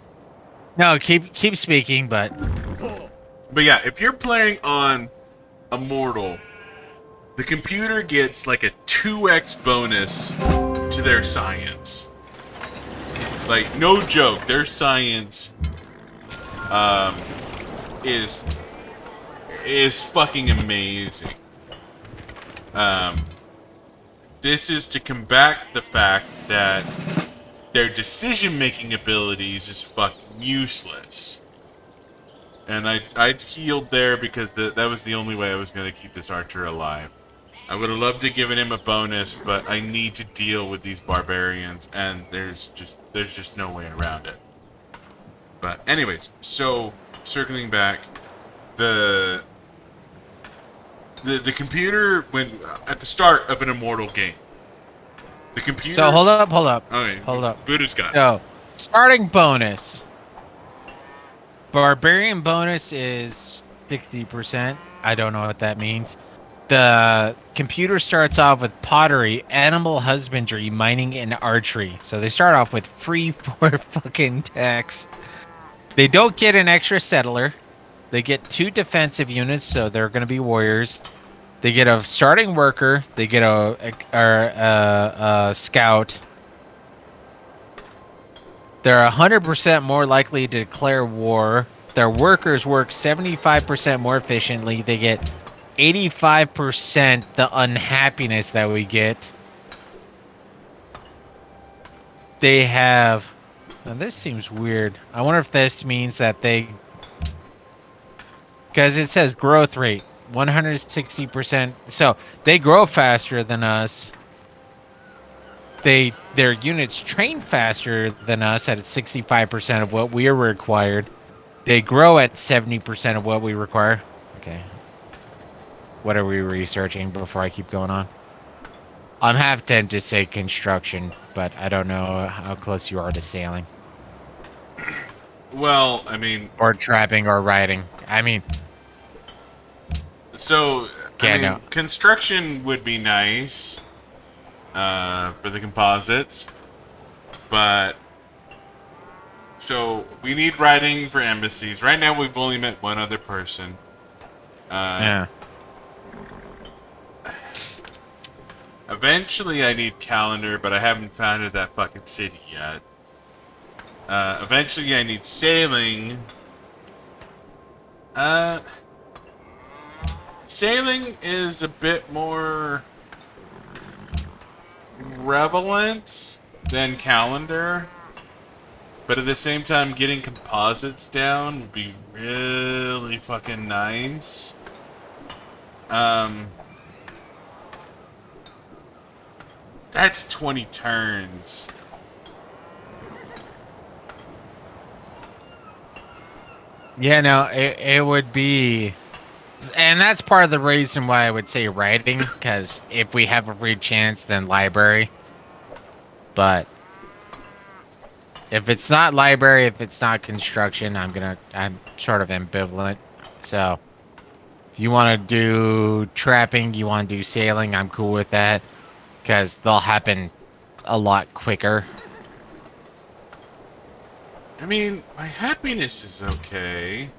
No, keep speaking, but But yeah, if you're playing on Immortal, the computer gets like a 2x bonus to their science. Like, no joke, their science is fucking amazing. This is to combat the fact that their decision-making abilities is fucking useless. And I healed there because that was the only way I was going to keep this archer alive. I would have loved to given him a bonus, but I need to deal with these barbarians, and there's just no way around it. But anyways, so circling back, the computer, when at the start of an Immortal game, the computer. so hold up. Okay, Hold up. Buddha's got it. So, starting bonus. Barbarian bonus is 60%. I don't know what that means. The computer starts off with pottery, animal husbandry, mining, and archery. So they start off with free for fucking tax. They don't get an extra settler. They get 2 defensive units, so they're going to be warriors. They get a starting worker. They get a scout. They're 100% more likely to declare war. Their workers work 75% more efficiently. They get 85% the unhappiness that we get. They have... Now this seems weird. I wonder if this means that they... Because it says growth rate, 160%. So they grow faster than us. Their units train faster than us at 65% of what we are required. They grow at 70% of what we require. Okay. What are we researching before I keep going on? I'm half tempted to say construction, but I don't know how close you are to sailing. Well, I mean... Or trapping or riding. I mean... So, Yeah, I mean, no. construction would be nice for the composites, but... So, we need writing for embassies. Right now, we've only met one other person. Yeah. Eventually, I need calendar, but I haven't founded that fucking city yet. Eventually, I need sailing. Sailing is a bit more prevalent than calendar, but at the same time, getting composites down would be really fucking nice. That's 20 turns. Yeah, no, it would be, and that's part of the reason why I would say writing, because if we have a free chance, then library. But if it's not library, if it's not construction, I'm sort of ambivalent. So if you want to do trapping, you want to do sailing, I'm cool with that, because they'll happen a lot quicker. I mean, my happiness is okay.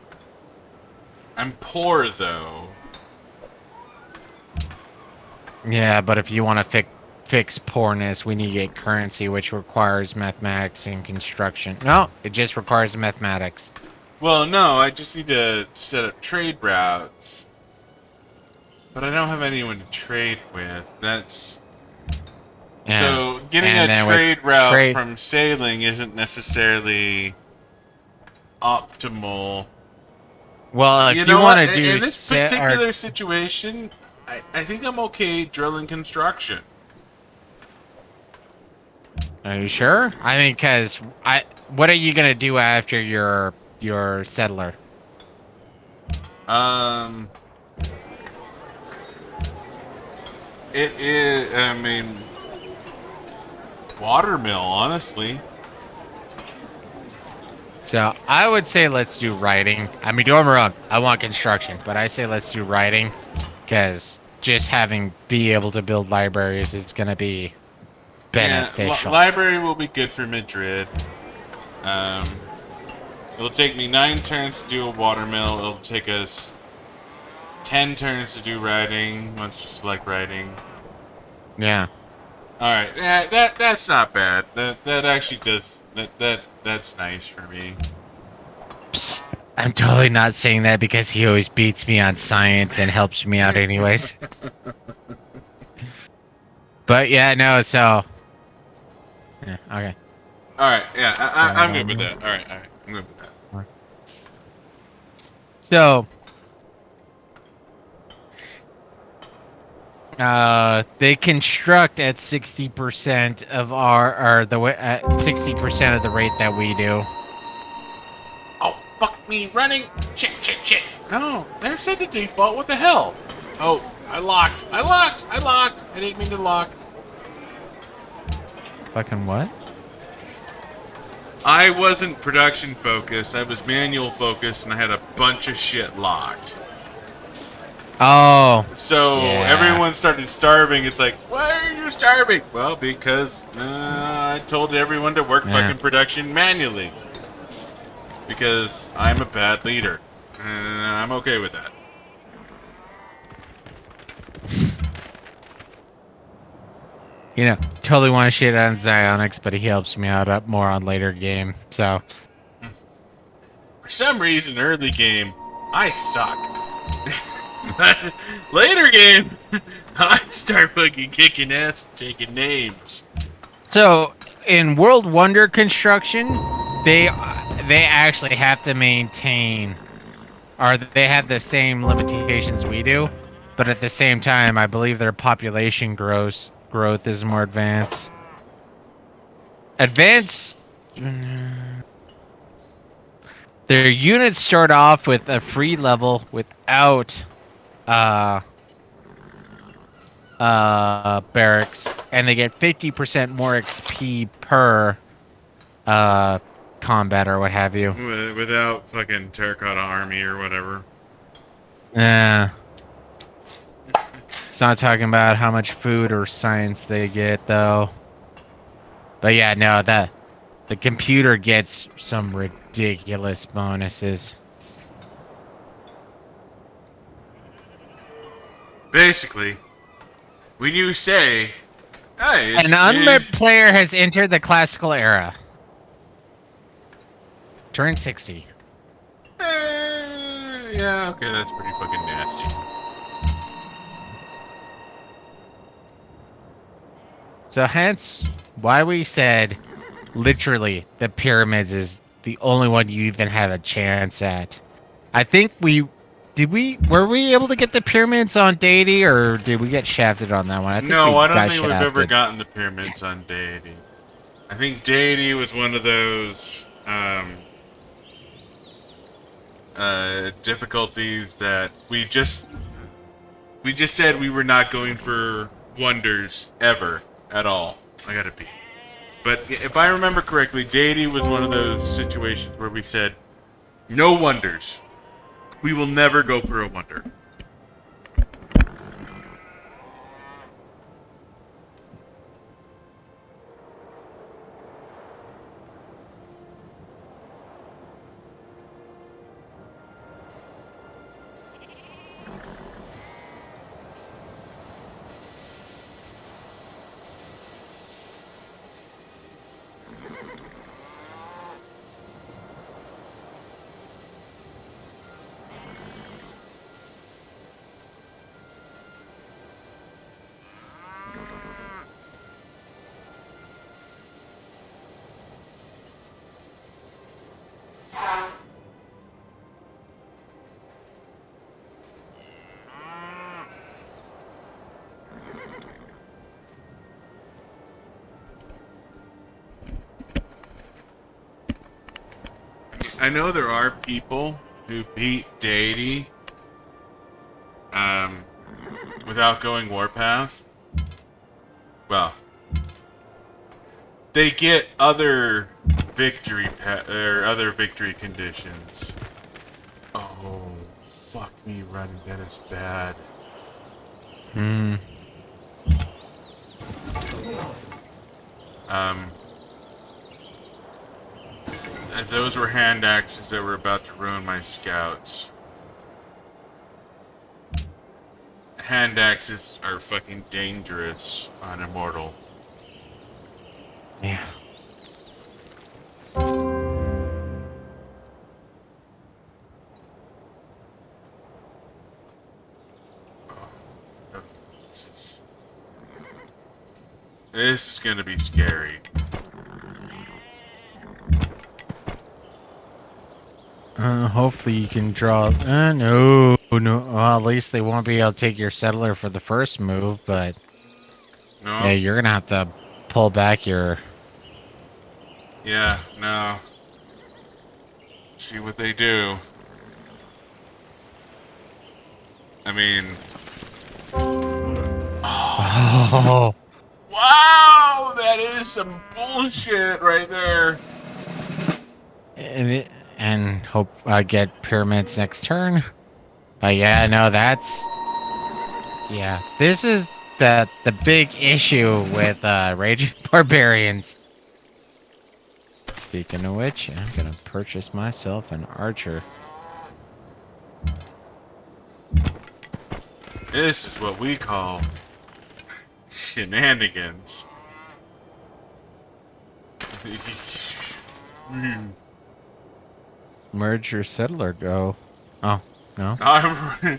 I'm poor, though. Yeah, but if you want to fix poorness, we need to get currency, which requires mathematics and construction. No, it just requires mathematics. Well, no, I just need to set up trade routes. But I don't have anyone to trade with. That's... Yeah. So, getting And a trade route from sailing isn't necessarily optimal. Well, if you want to do... In this particular situation, I think I'm okay drilling construction. Are you sure? I mean, because what are you gonna do after your settler? It is. I mean, watermill, honestly. So I would say let's do writing. I mean, don't get me wrong, I want construction, but I say let's do writing, because just be able to build libraries is gonna be beneficial. Yeah, library will be good for Madrid. It'll take me 9 turns to do a watermill. It'll take us 10 turns to do writing once you select writing. Yeah. All right. Yeah, that's not bad. That actually does that's nice for me. Psst, I'm totally not saying that because he always beats me on science and helps me out anyways. But yeah, no. So. Yeah. Okay. All right. Yeah, I'm good with that. All right. I'm good with that. So, they construct at 60% of at 60% of the rate that we do. Oh, fuck me running! Shit! No, they're set to default. What the hell? Oh, I locked! I didn't mean to lock. Fucking what? I wasn't production focused. I was manual focused, and I had a bunch of shit locked. Oh. So yeah. Everyone started starving. It's like, why are you starving? Well, because I told everyone to work fucking production manually. Because I'm a bad leader. I'm okay with that. You know, totally want to shit on Xionics, but he helps me out more on later game, so. For some reason, early game, I suck. But later game, I start fucking kicking ass and taking names. So, in World Wonder construction, they actually have to maintain, or they have the same limitations we do, but at the same time, I believe their population growth is more advanced. Their units start off with a free level without barracks, and they get 50% more XP per combat or what have you. Without fucking terracotta army or whatever. Yeah. It's not talking about how much food or science they get, though. But yeah, no, the computer gets some ridiculous bonuses. Basically, when you say, hey, an unmet player has entered the classical era. Turn 60. Yeah, okay, that's pretty fucking nasty. So hence why we said literally the pyramids is the only one you even have a chance at. I think were we able to get the pyramids on Deity, or did we get shafted on that one? I think No, we I don't got think we've ever shafted. gotten the pyramids on deity. I think deity was one of those difficulties that we just said we were not going for wonders ever at all. I gotta pee. But if I remember correctly, deity was one of those situations where we said no wonders. We will never go for a wonder. I know there are people who beat deity without going warpath. Well, they get other other victory conditions. Oh, fuck me running. That is bad. Hmm. Um, those were hand axes that were about to ruin my scouts. Hand axes are fucking dangerous on immortal. Yeah. This is gonna be scary. Hopefully you can draw. No, no. Well, at least they won't be able to take your settler for the first move, but No? yeah, you're gonna have to pull back your. Yeah, no. See what they do. I mean... Oh. Wow! That is some bullshit right there. And hope I get pyramids next turn. But yeah, no, that's This is the big issue with raging barbarians. Speaking of which, I'm gonna purchase myself an archer. This is what we call shenanigans. Merge your settler go. Oh, no. I'm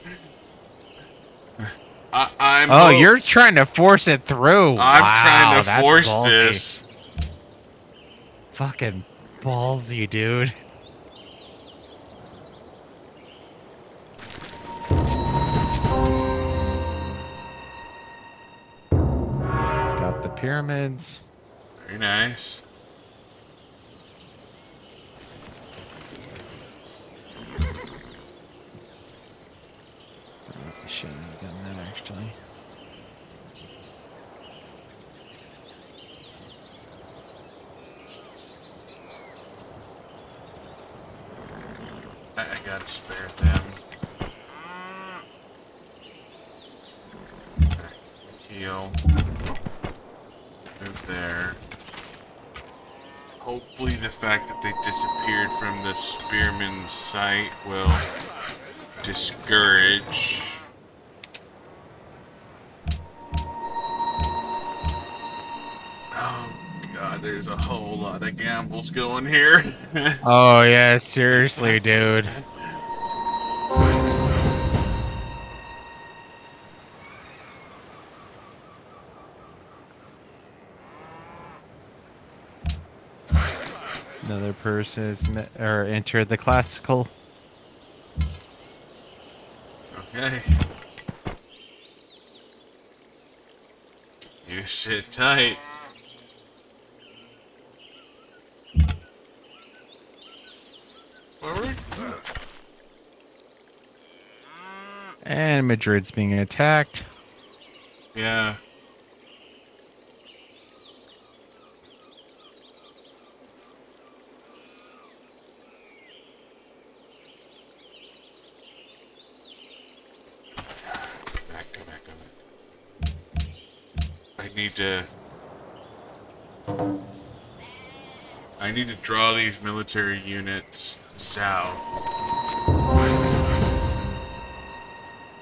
Oh, you're trying to force it through. I'm trying Wow, to that's force ballsy. this. Fucking ballsy, dude. Got the pyramids. Very nice. I shouldn't have done that actually. I gotta spare them. Heal. Move there. Hopefully the fact that they disappeared from the spearman's sight will discourage. Oh god, there's a whole lot of gambles going here. Oh yeah, seriously, dude. Another person has or entered the classical. Okay. You sit tight. Forward. And Madrid's being attacked. Yeah. Go back. I need to draw these military units south.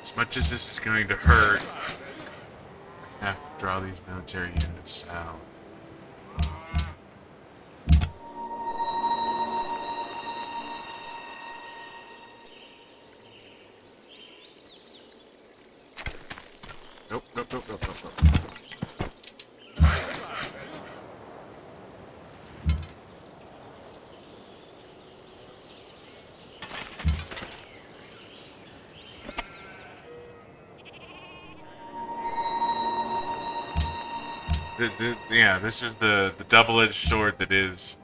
As much as this is going to hurt, I have to draw these military units south. Nope. Yeah, this is the double-edged sword that is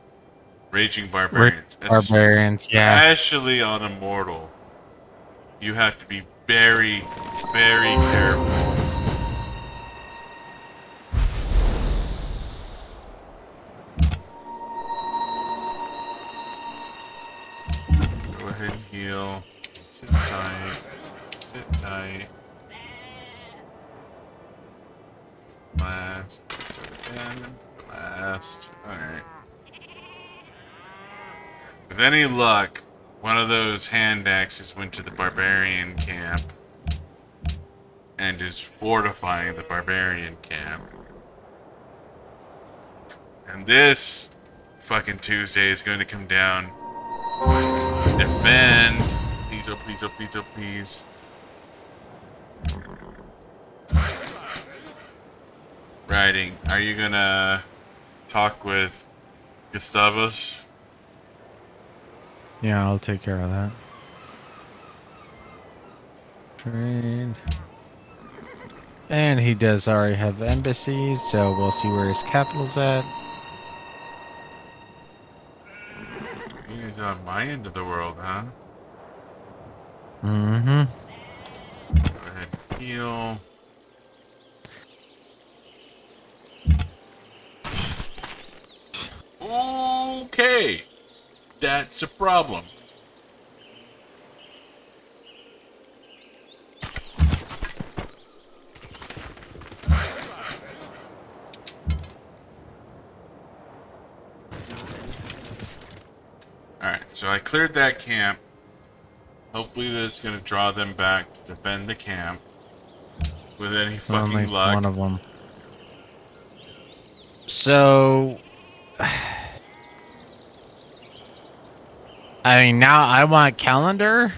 Raging Barbarians. Barbarians, yeah. Especially on Immortal. You have to be very, very careful. Go ahead and heal. Sit tight. Sit tight. Last. And last. Alright. With any luck, one of those hand axes went to the barbarian camp and is fortifying the barbarian camp. And this fucking Tuesday is going to come down. Defend. Please, oh please, oh please, oh please. Riding. Are you gonna talk with Gustavus? Yeah, I'll take care of that. Trade. And he does already have embassies, so we'll see where his capital's at. He's on my end of the world, huh? Mm-hmm. Go ahead and heal. Okay. That's a problem. Alright, so I cleared that camp. Hopefully that's going to draw them back to defend the camp. With any fucking Only luck. one of them. So... I mean, now I want calendar,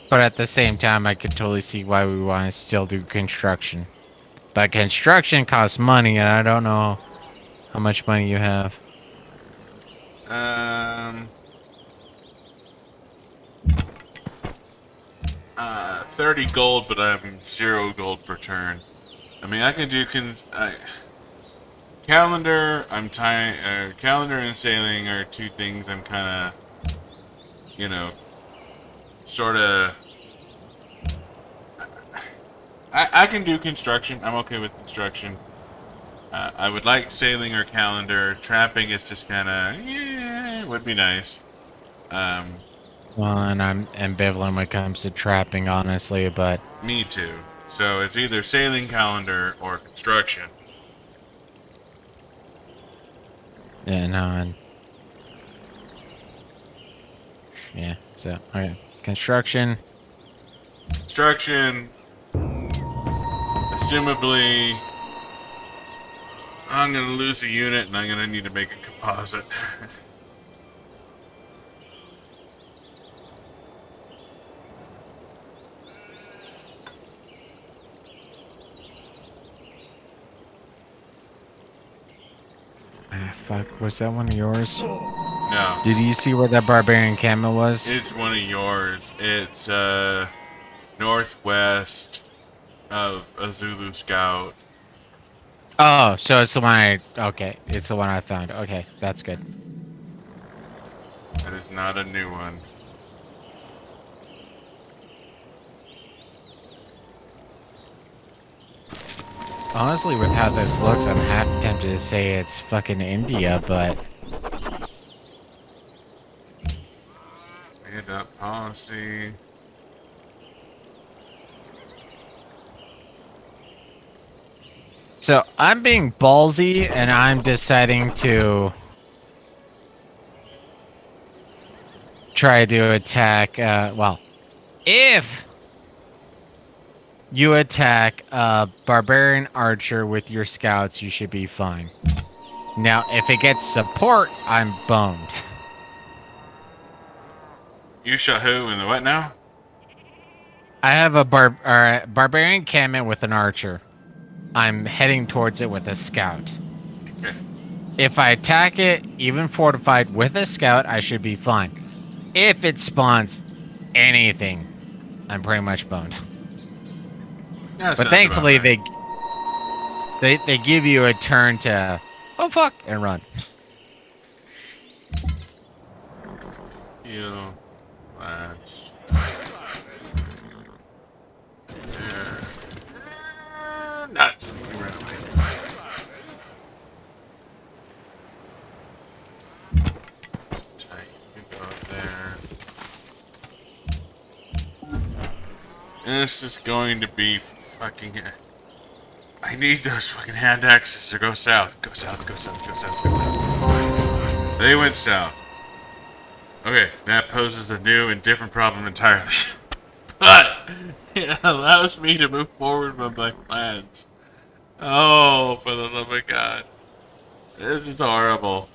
but at the same time, I could totally see why we want to still do construction. But construction costs money, and I don't know how much money you have. 30 gold, but I'm 0 gold per turn. I mean, I can do calendar. Calendar and sailing are two things I'm kind of, you know, sort of. I can do construction. I'm okay with construction. I would like sailing or calendar. Trapping is just kind of, yeah, would be nice. Well, and I'm ambivalent when it comes to trapping, honestly, but... Me too. So it's either sailing, calendar, or construction. Yeah, no, and... Yeah, so, alright. Construction. Construction. Assumably, I'm going to lose a unit and I'm going to need to make a composite. Fuck, was that one of yours? No, Did you see where that barbarian camel was? it's one of yours. It's northwest of a Zulu Scout. Oh, so it's the one I... Okay, it's the one I found. Okay, that's good. That is not a new one. Honestly, with how this looks, I'm half tempted to say it's fucking India, but... Stand up policy. So, I'm being ballsy, and I'm deciding to... try to attack, well... If you attack a barbarian archer with your scouts, you should be fine. Now, if it gets support, I'm boned. You shot who and the what now? I have a barbarian encampment with an archer. I'm heading towards it with a scout. Okay. If I attack it, even fortified with a scout, I should be fine. If it spawns anything, I'm pretty much boned. That But sounds about thankfully, right. they give you a turn to, oh fuck, and run. Heal. Last. There. Nuts. You ran away. Tight. You go up there. And this is going to be fucking. I need those fucking hand axes to go south. Go south, go south, go south, go south. They went south. Okay, that poses a new and different problem entirely. But it allows me to move forward with my plans. Oh, for the love of God. This is horrible.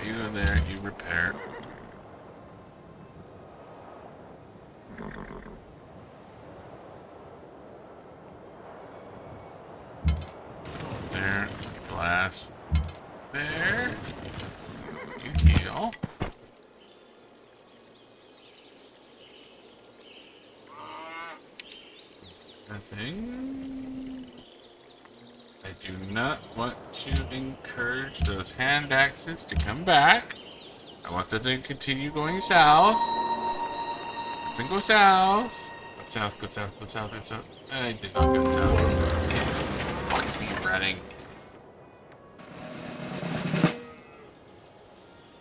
You in there, you repair. There, glass. There. You heal. Nothing. I do not want to encourage those hand axes to come back. I want them to continue going south. Let them go south. Go south, go south, go south, go south. I did not go south. Fuck me running.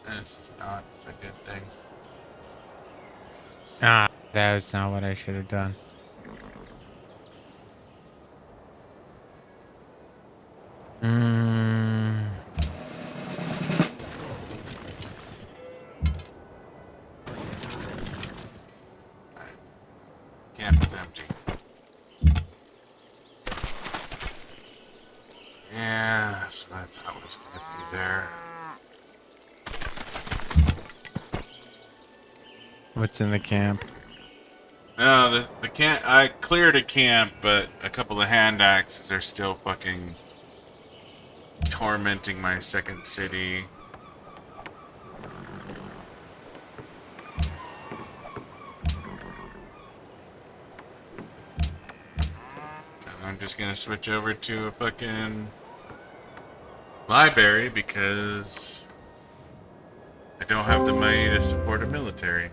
This is not a good thing. Ah, that was not what I should have done. Mm. Camp is empty. Yeah, that's what I thought was going to be there. What's in the camp? No, the camp. I cleared a camp, but a couple of hand axes are still fucking tormenting my second city. I'm just gonna switch over to a fucking library because I don't have the money to support a military.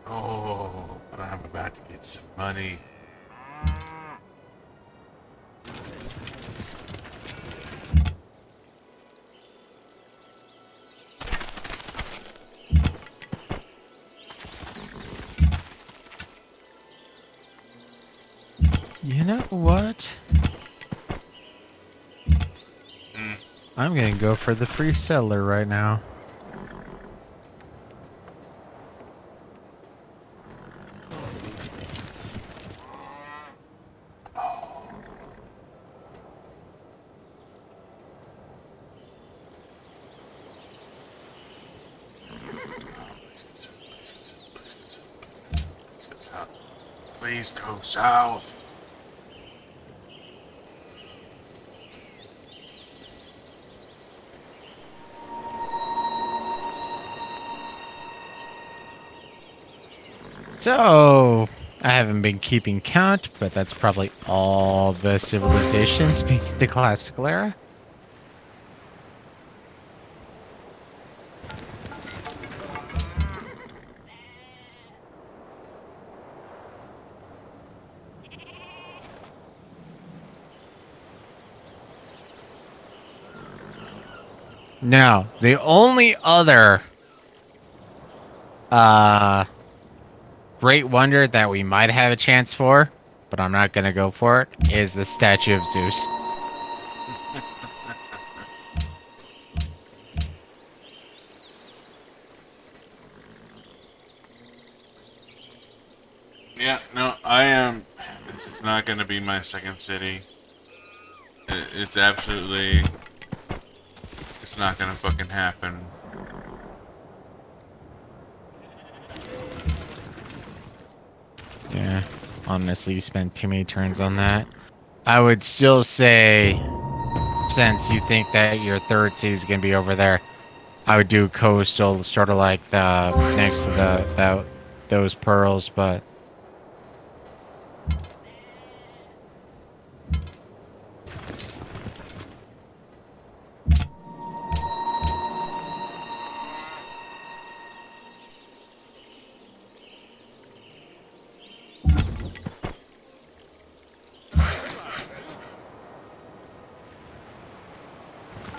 Oh, but I'm about to get some money. You know what? I'm gonna go for the free settler right now. Please go south. So, I haven't been keeping count, but that's probably all the civilizations being the classical era. Now, the only other great wonder that we might have a chance for, but I'm not gonna go for it, is the statue of Zeus. Yeah, no, I am. This is not going to be my second city. It's absolutely. It's not going to fucking happen. Yeah, honestly, you spent too many turns on that. I would still say, since you think that your third city is gonna be over there, I would do coastal, sort of like the next to those pearls, but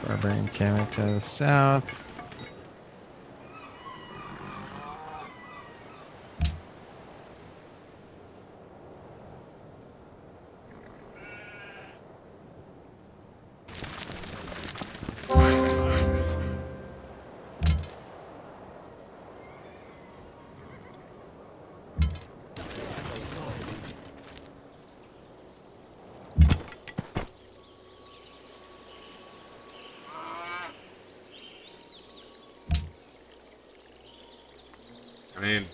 barbarian camp to the south. I mean,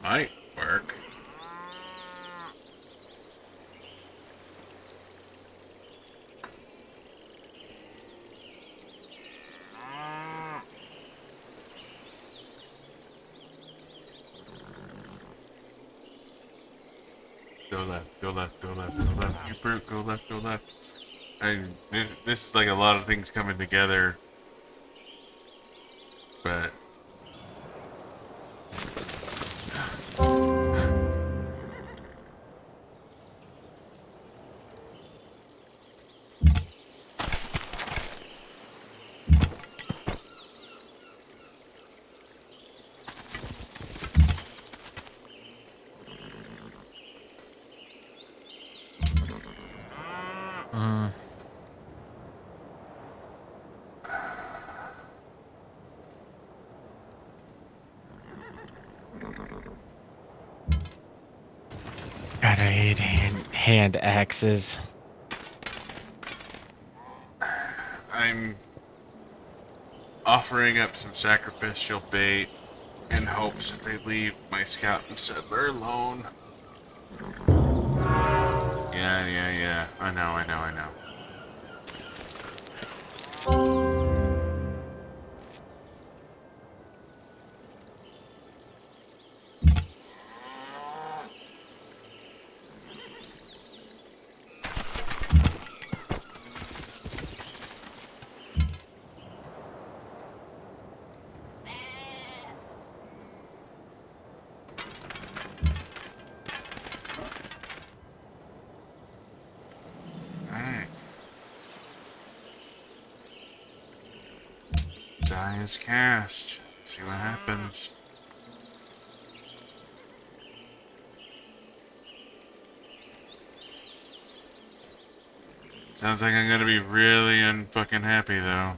might work. Go left, go left, go left, go left. You brute, go left, go left. And this is like a lot of things coming together. But. God, I hate hand axes. I'm offering up some sacrificial bait in hopes that they leave my scout and settler alone. Yeah. I know. Alright. Die is cast. See what happens. Sounds like I'm gonna be really unfucking happy though.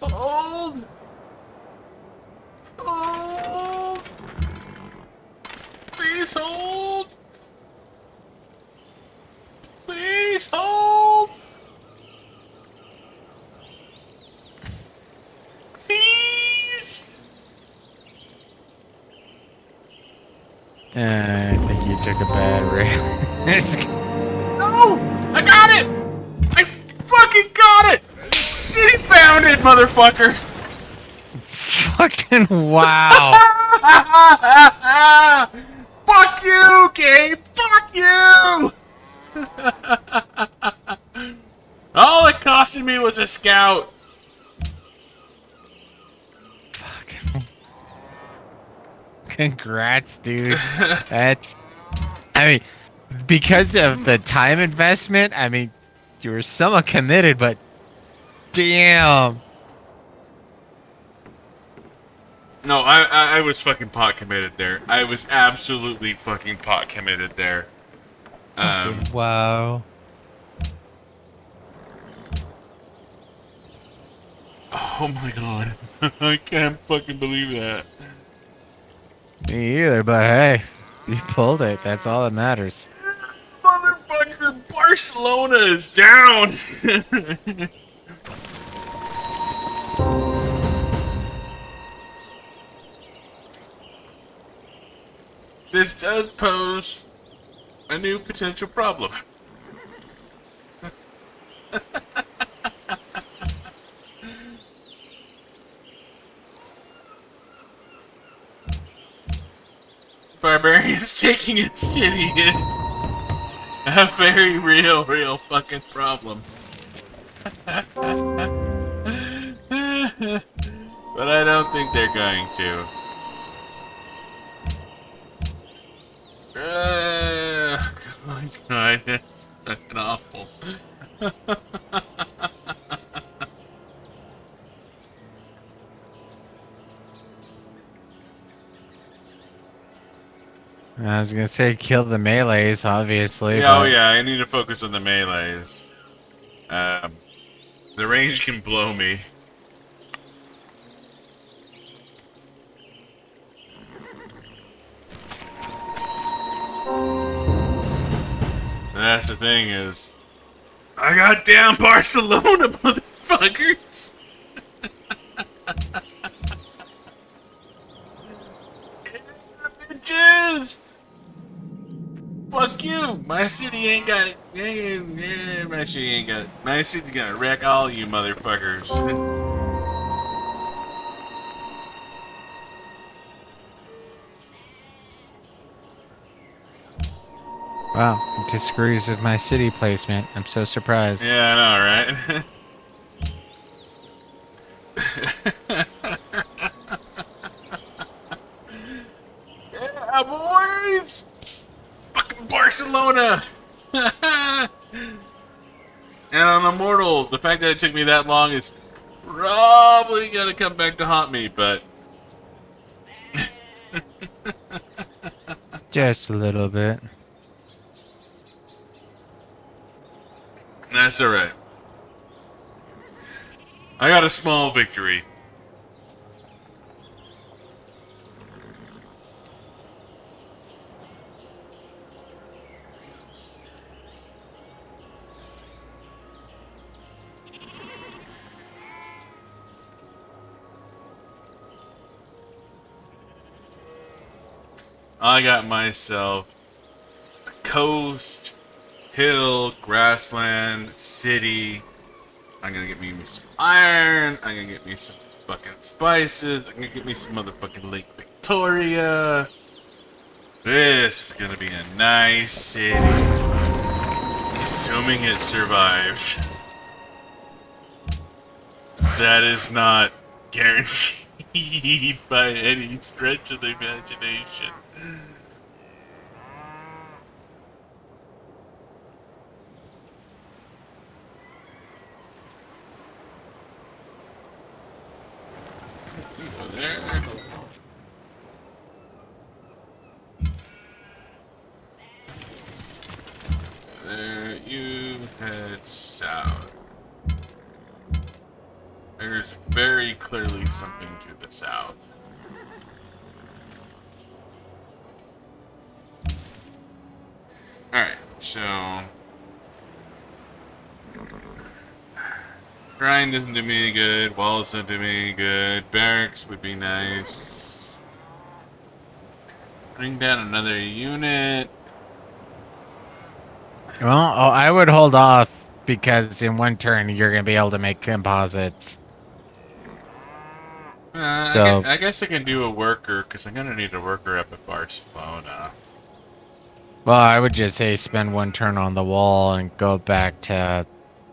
Hold! Please hold. Please hold. Please. I think you took a bad risk. No! I got it! I fucking got it! City found it, motherfucker! Fucking wow. Fuck you, game! Fuck you! All it costed me was a scout. Fucking congrats, dude. That's, I mean, because of the time investment, I mean, you were somewhat committed, but damn. No, I was fucking pot committed there. I was absolutely fucking pot committed there. Wow. Oh my god. I can't fucking believe that. Me either, but hey, you pulled it. That's all that matters. Motherfucker, Barcelona is down! This does pose a new potential problem. Barbarians taking a city is a very real fucking problem. But I don't think they're going to. Oh my god, that's fucking awful. I was gonna say kill the melees, obviously. Yeah, oh but yeah, I need to focus on the melees. The range can blow me. That's the thing is, I got down Barcelona, motherfuckers. Bitches. Fuck you! My city ain't got. My city ain't got. My city gonna wreck all you motherfuckers. wow, it disagrees with my city placement. I'm so surprised. Yeah, I know, right? Yeah, boys! Fucking Barcelona! And on Immortal, the fact that it took me that long is probably gonna come back to haunt me, but Just a little bit. that's alright. I got a small victory. I got myself a coast, hill, grassland, city. I'm gonna get me some iron. I'm gonna get me some fucking spices. I'm gonna get me some motherfucking Lake Victoria. This is gonna be a nice city. Assuming it survives. That is not guaranteed by any stretch of the imagination. Go there. There, you head south. There's very clearly something to the south. So, grind doesn't do me any good. Walls don't do me any good. Barracks would be nice. Bring down another unit. Well, I would hold off because in one turn you're gonna be able to make composites. So, I guess I can do a worker, because I'm going to need a worker up at Barcelona. well, I would just say spend one turn on the wall and go back to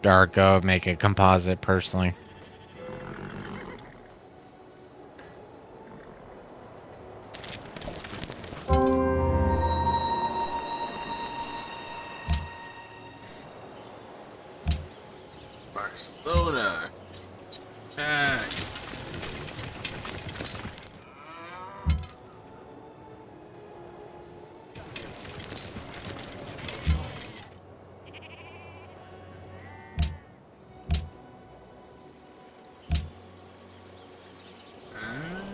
Dargo, make a composite personally. Barcelona. Attack.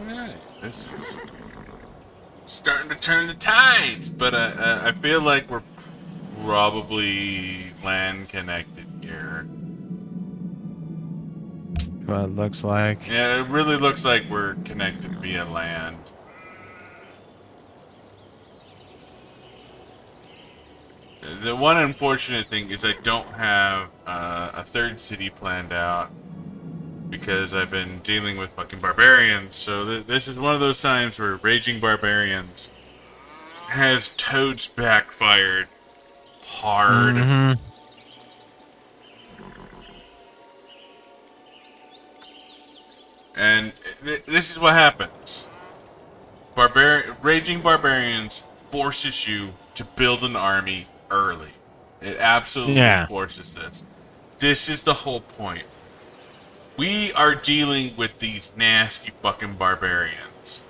Alright. This is starting to turn the tides, but I feel like we're probably land connected here. What it looks like. Yeah, it really looks like we're connected via land. The one unfortunate thing is I don't have a third city planned out because I've been dealing with fucking barbarians. So this is one of those times where raging barbarians has totes backfired hard. Mm-hmm. And this is what happens. Raging barbarians forces you to build an army early. It absolutely forces this. This is the whole point. We are dealing with these nasty fucking barbarians.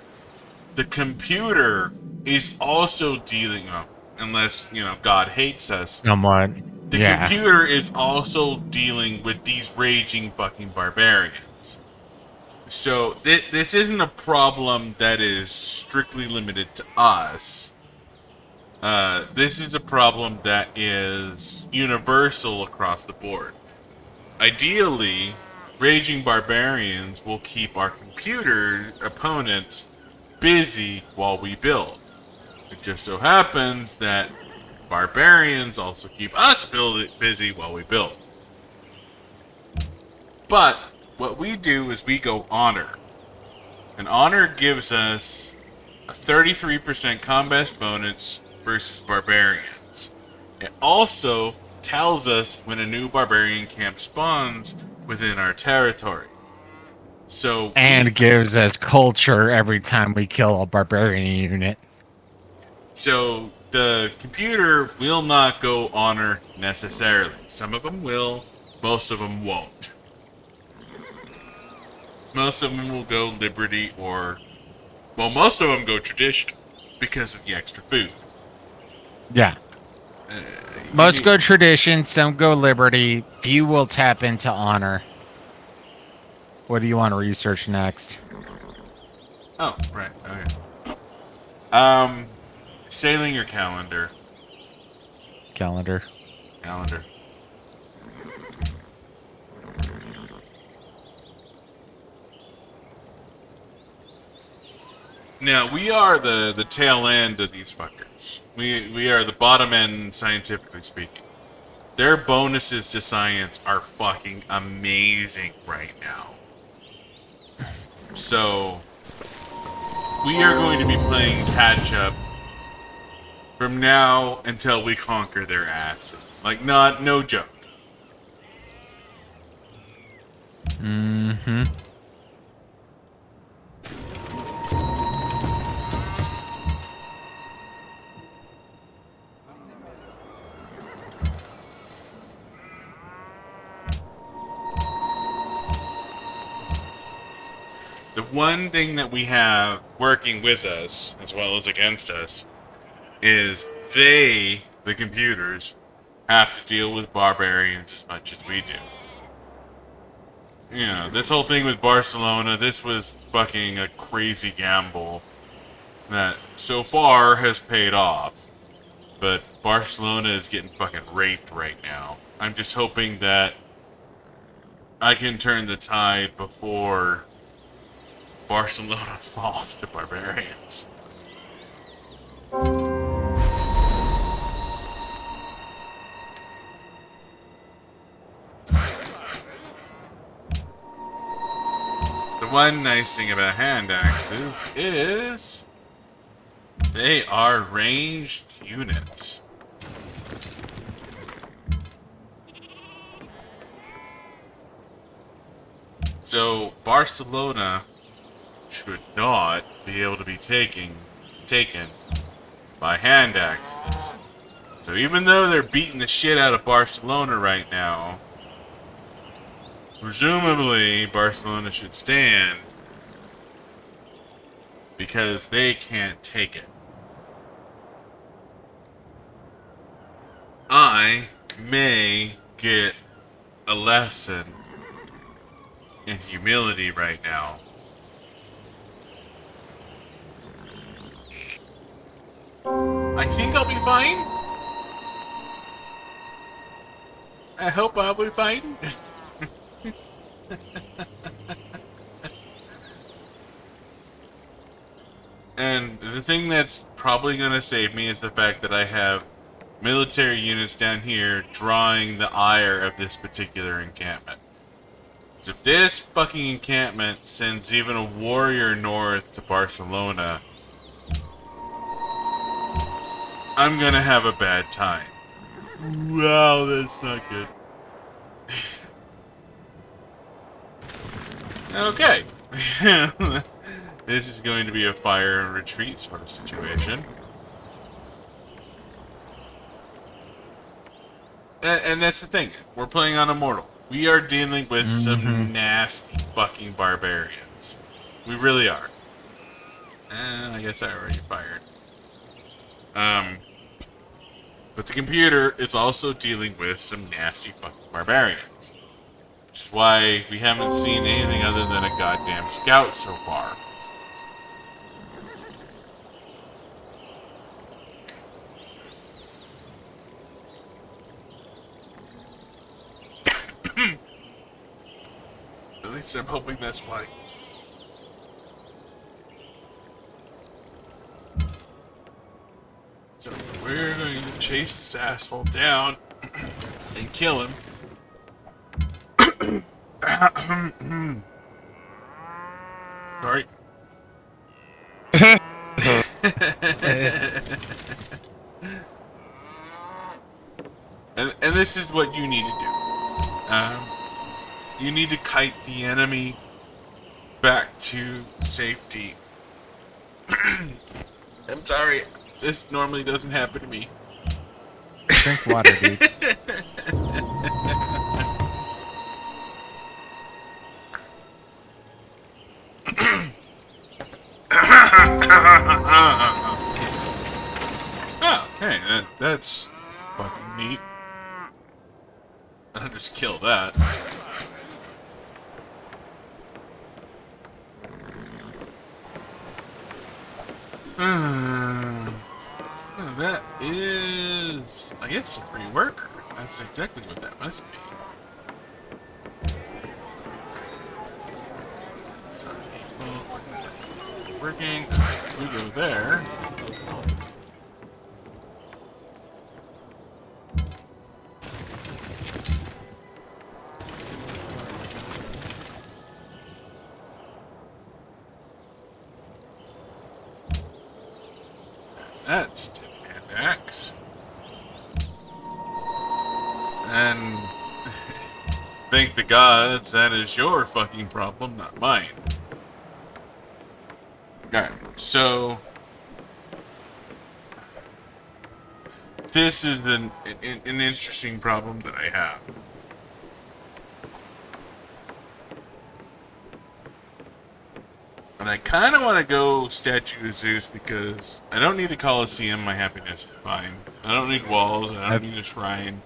The computer is also dealing, unless, God hates us. Somewhat. The computer is also dealing with these raging fucking barbarians. So this isn't a problem that is strictly limited to us. This is a problem that is universal across the board. Ideally, raging barbarians will keep our computer opponents busy while we build. It just so happens that barbarians also keep us busy while we build. But what we do is we go honor. And honor gives us a 33% combat bonus versus barbarians. It also tells us when a new barbarian camp spawns within our territory. So and gives us culture every time we kill a barbarian unit. So the computer will not go honor necessarily. Some of them will, most of them won't. Most of them will go liberty or, well, most of them go tradition because of the extra food. Yeah. Most go tradition, some go liberty, few will tap into honor. What do you want to research next? Oh, right, okay. Sailing or calendar? Calendar. Calendar. Now, we are the tail end of these fuckers. We are the bottom end, scientifically speaking. Their bonuses to science are fucking amazing right now. So, we are going to be playing catch-up from now until we conquer their asses. Like, no joke. Mm-hmm. The one thing that we have working with us, as well as against us, is they, the computers, have to deal with barbarians as much as we do. You know, this whole thing with Barcelona, this was fucking a crazy gamble that so far has paid off. but Barcelona is getting fucking raped right now. I'm just hoping that I can turn the tide before Barcelona falls to barbarians. The one nice thing about hand axes is they are ranged units. So Barcelona should not be able to be taken by hand axes. So even though they're beating the shit out of Barcelona right now, presumably Barcelona should stand because they can't take it. I may get a lesson in humility right now. I think I'll be fine. I hope I'll be fine. And the thing that's probably going to save me is the fact that I have military units down here drawing the ire of this particular encampment. So if this fucking encampment sends even a warrior north to Barcelona, I'm gonna have a bad time. Wow, that's not good. Okay. This is going to be a fire and retreat sort of situation. And that's the thing. We're playing on Immortal. We are dealing with some nasty fucking barbarians. We really are. I guess I already fired. But the computer is also dealing with some nasty fucking barbarians. Which is why we haven't seen anything other than a goddamn scout so far. At least I'm hoping that's why. So we're going to chase this asshole down and kill him. Sorry. and this is what you need to do. You need to kite the enemy back to safety. I'm sorry. This normally doesn't happen to me. Drink water, dude. Oh, hey, that's fucking neat. I'll just kill that. That is, I guess, a free worker. That's exactly what that must be. So he's working. We go there. That's an axe. And thank the gods that is your fucking problem, not mine. Alright, so this is an interesting problem that I have. And I kind of want to go Statue of Zeus because I don't need a Colosseum, my happiness is fine. I don't need walls, I don't need a shrine,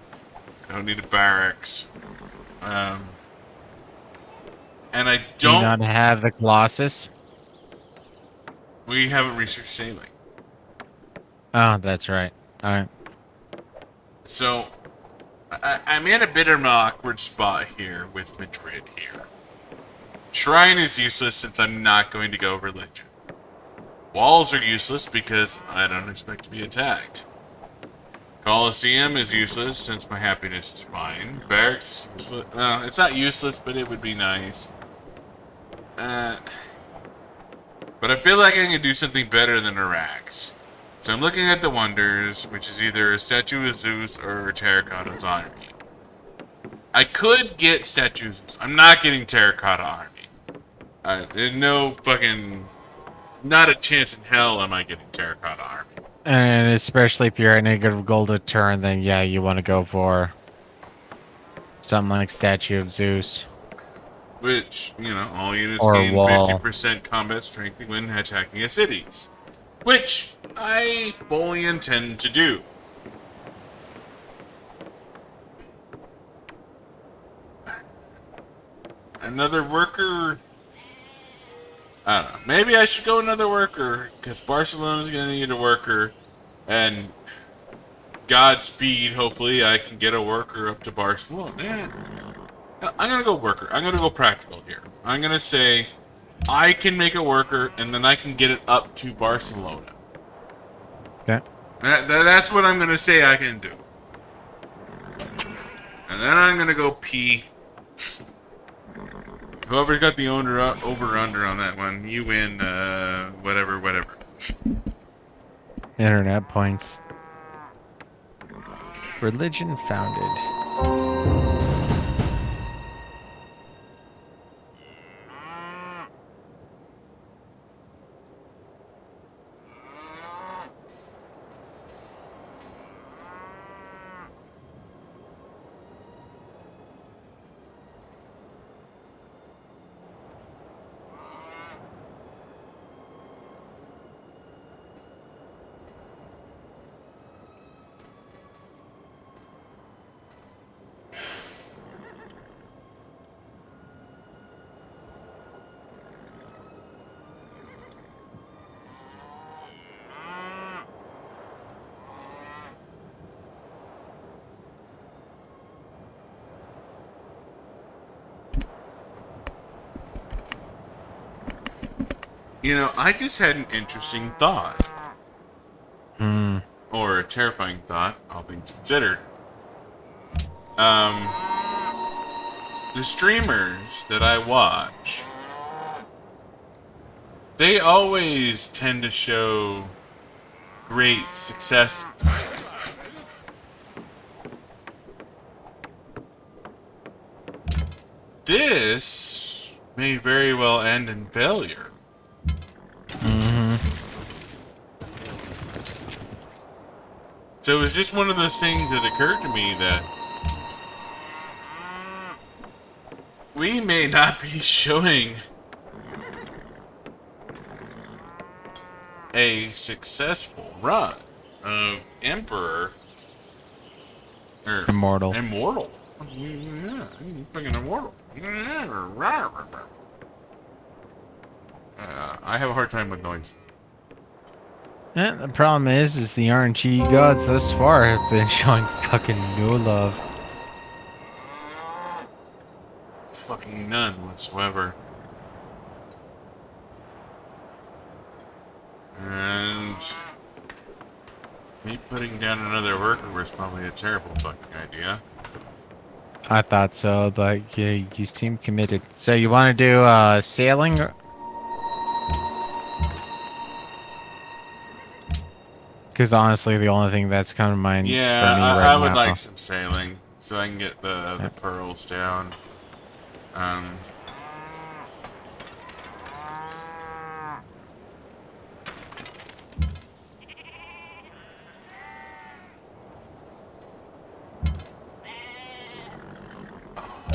I don't need a barracks. And I Do you don't... not have the Colossus? We haven't researched sailing. Oh, that's right. Alright. So, I'm in a bit of an awkward spot here with Madrid here. Shrine is useless since I'm not going to go religion. Walls are useless because I don't expect to be attacked. Colosseum is useless since my happiness is fine. Barracks, useless. No, it's not useless, but it would be nice. But I feel like I can do something better than Iraq's. So I'm looking at the wonders, which is either a statue of Zeus or Terracotta's army. I could get statues. I'm not getting Terracotta army. There's no fucking... Not a chance in hell am I getting Terracotta army. And especially if you're at negative gold a turn, then yeah, you want to go for something like Statue of Zeus. Which, all units Or gain wall. 50% combat strength when attacking a cities. Which I fully intend to do. Another worker... I don't know. Maybe I should go another worker, because Barcelona's going to need a worker, and Godspeed, hopefully I can get a worker up to Barcelona. I'm going to go worker. I'm going to go practical here. I'm going to say I can make a worker, and then I can get it up to Barcelona. Okay. That's what I'm going to say I can do. And then I'm going to go pee. Whoever's got the over-under on that one, you win, whatever. Internet points. Religion founded. I just had an interesting thought. Or a terrifying thought, all things considered. The streamers that I watch, they always tend to show great success. This may very well end in failure. So it was just one of those things that occurred to me that we may not be showing a successful run of Emperor or Immortal. Immortal. Yeah, fucking Immortal. I have a hard time with noise. Yeah, the problem is the RNG gods thus far have been showing fucking no love. Fucking none whatsoever. And me putting down another worker was probably a terrible fucking idea. I thought so, but yeah, you seem committed. So you want to do sailing? Because honestly, the only thing that's coming to mind for me right I would now. like some sailing so I can get the pearls down.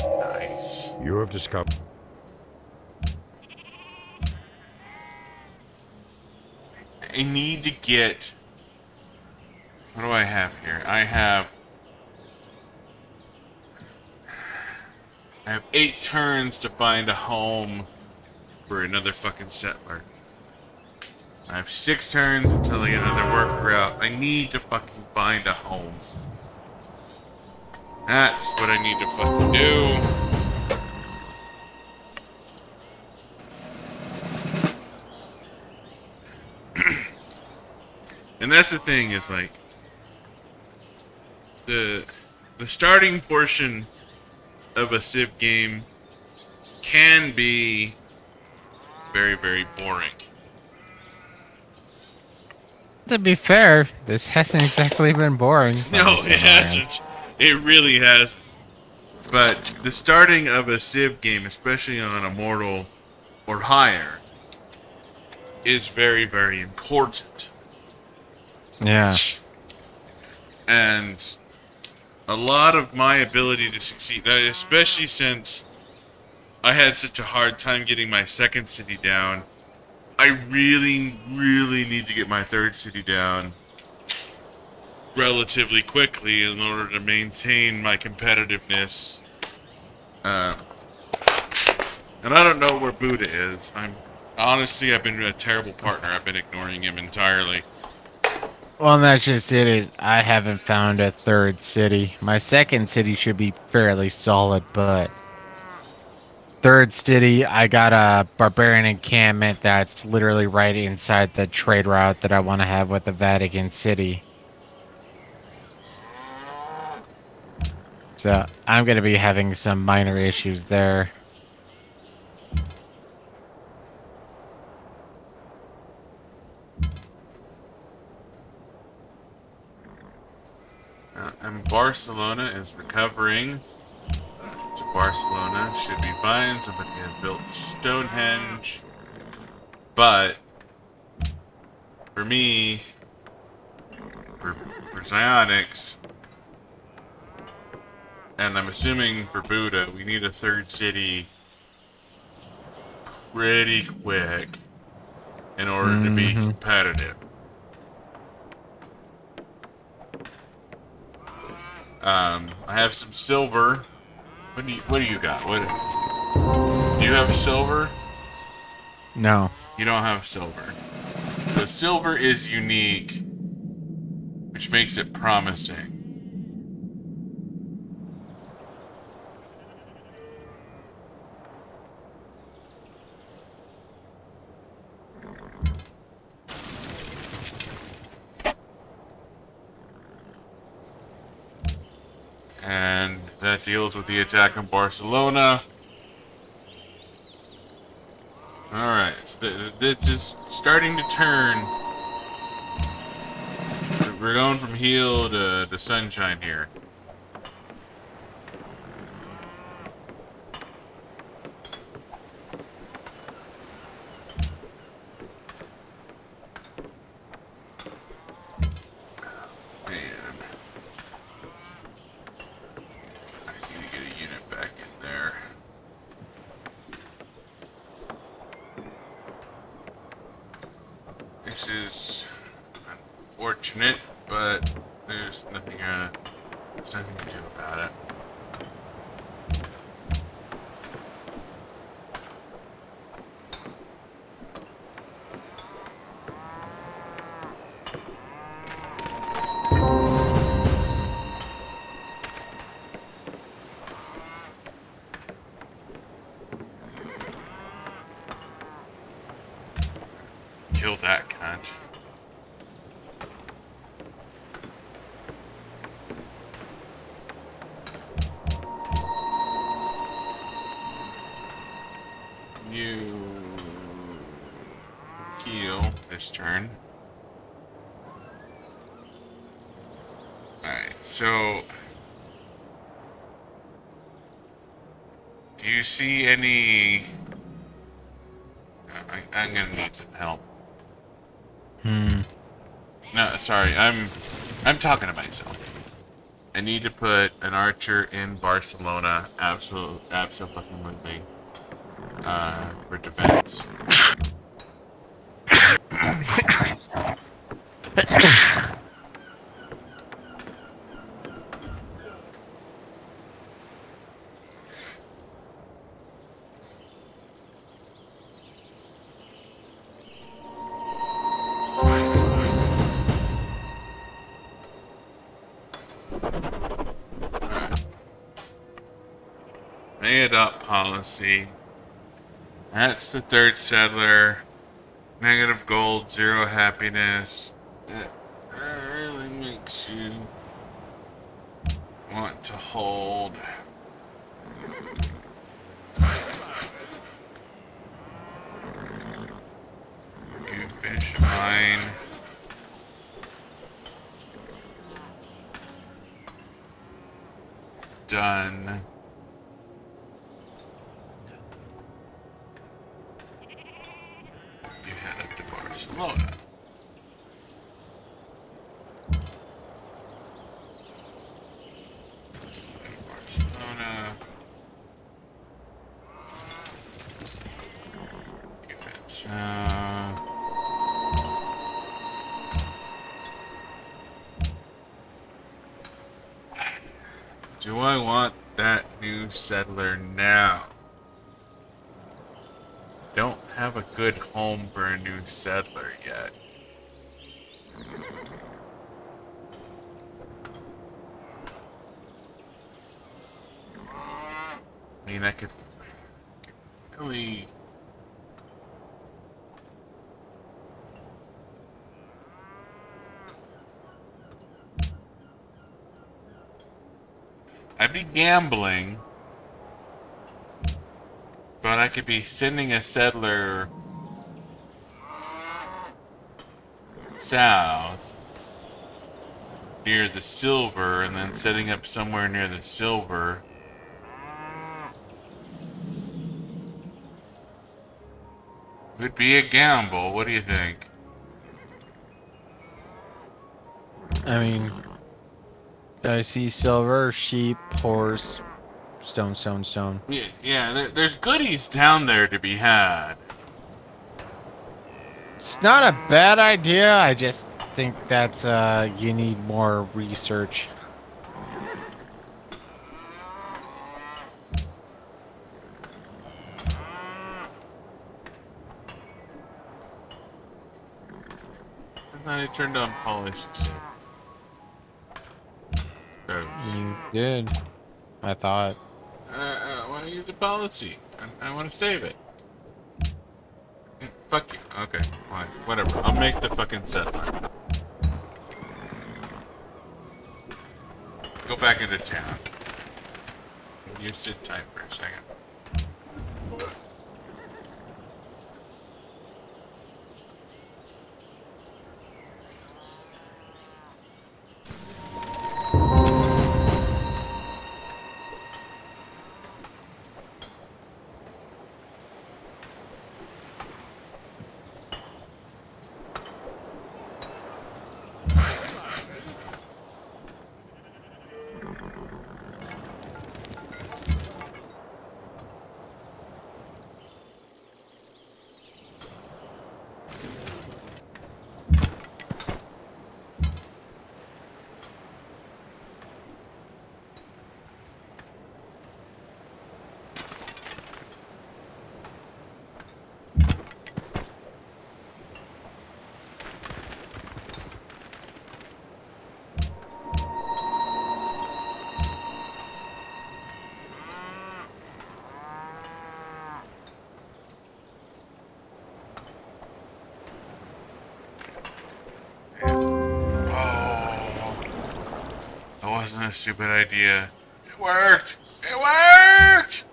Nice. You have discovered. I need to get... What do I have here? I have 8 turns to find a home for another fucking settler. I have 6 turns until I get another worker out. I need to fucking find a home. That's what I need to fucking do. And that's the thing is like the starting portion of a Civ game can be very, very boring. To be fair, this hasn't exactly been boring. No, it hasn't. It really has. But the starting of a Civ game, especially on Immortal or higher, is very, very important. Yeah. And a lot of my ability to succeed, especially since I had such a hard time getting my second city down, I really, really need to get my third city down relatively quickly in order to maintain my competitiveness. And I don't know where Buddah is. Honestly, I've been a terrible partner. I've been ignoring him entirely. Well, that's just it. Is I haven't found a third city. My second city should be fairly solid, but third city, I got a barbarian encampment that's literally right inside the trade route that I want to have with the Vatican City. So I'm going to be having some minor issues there. And Barcelona is recovering. So Barcelona should be fine. Somebody has built Stonehenge. But for me, for Psionics, and I'm assuming for Buddah, we need a third city pretty quick in order to be competitive. I have some silver. What do you got? Do you have silver? No. You don't have silver. So silver is unique, which makes it promising. And that deals with the attack on Barcelona. Alright, so this is starting to turn. We're going from heal to sunshine here. This is unfortunate, but there's nothing to do about it. Kill that cunt. You heal this turn. Alright, so do you see any... I'm gonna need some help. No, sorry, I'm talking to myself. I need to put an archer in Barcelona, absolutely, for defense. may adopt policy. That's the third settler. Negative gold, zero happiness. That really makes you want to hold. You fish mine. Done. You head up to Barcelona. Barcelona. Give it do I want that new settler now? Don't have a good home for a new settler yet. I mean, I could really... I'd be gambling, but I could be sending a settler south near the silver and then setting up somewhere near the silver. Would be a gamble. What do you think? I mean, I see silver, sheep, horse, stone, stone, stone. Yeah, there's goodies down there to be had. It's not a bad idea. I just think that's you need more research. I thought I turned on polish. You did. I thought. I want to use the policy. I want to save it. Fuck you. Okay, fine. Whatever. I'll make the fucking settler. Go back into town. You sit tight for a second. That wasn't a stupid idea. It worked! It worked!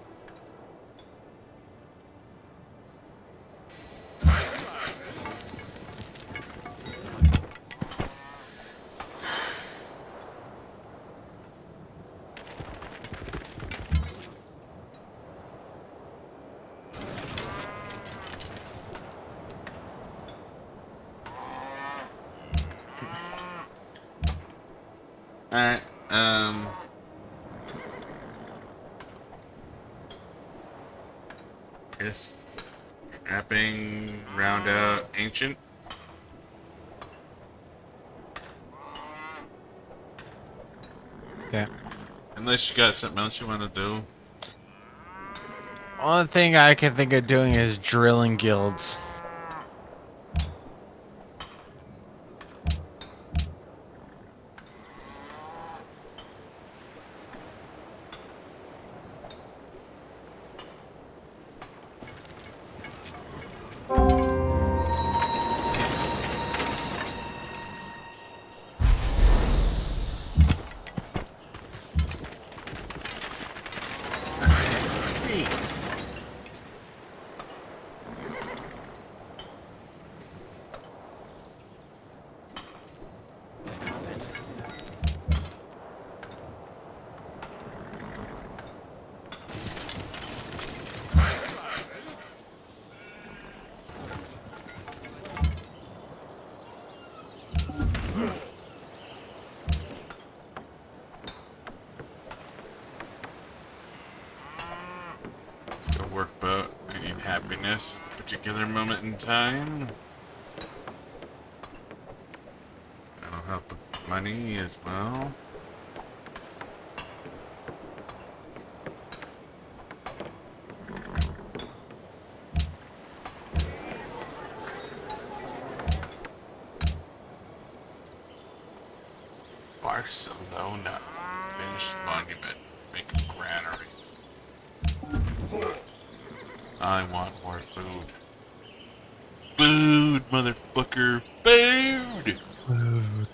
Alright, guess wrapping round out ancient. Okay. Unless you got something else you want to do. Only thing I can think of doing is drilling guilds. darkness at a particular moment in time. That'll help with money as well. Barcelona. Finished monument. Make a granary. I want more food. Food, motherfucker. Food! Food.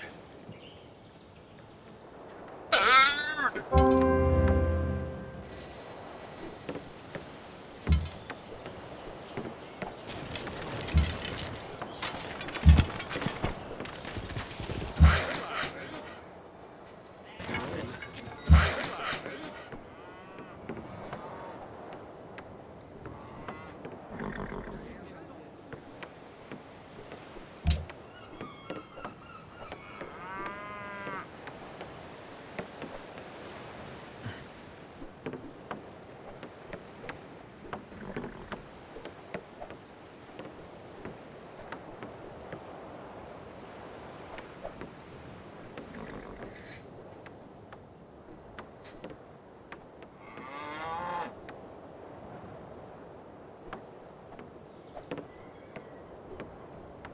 Food!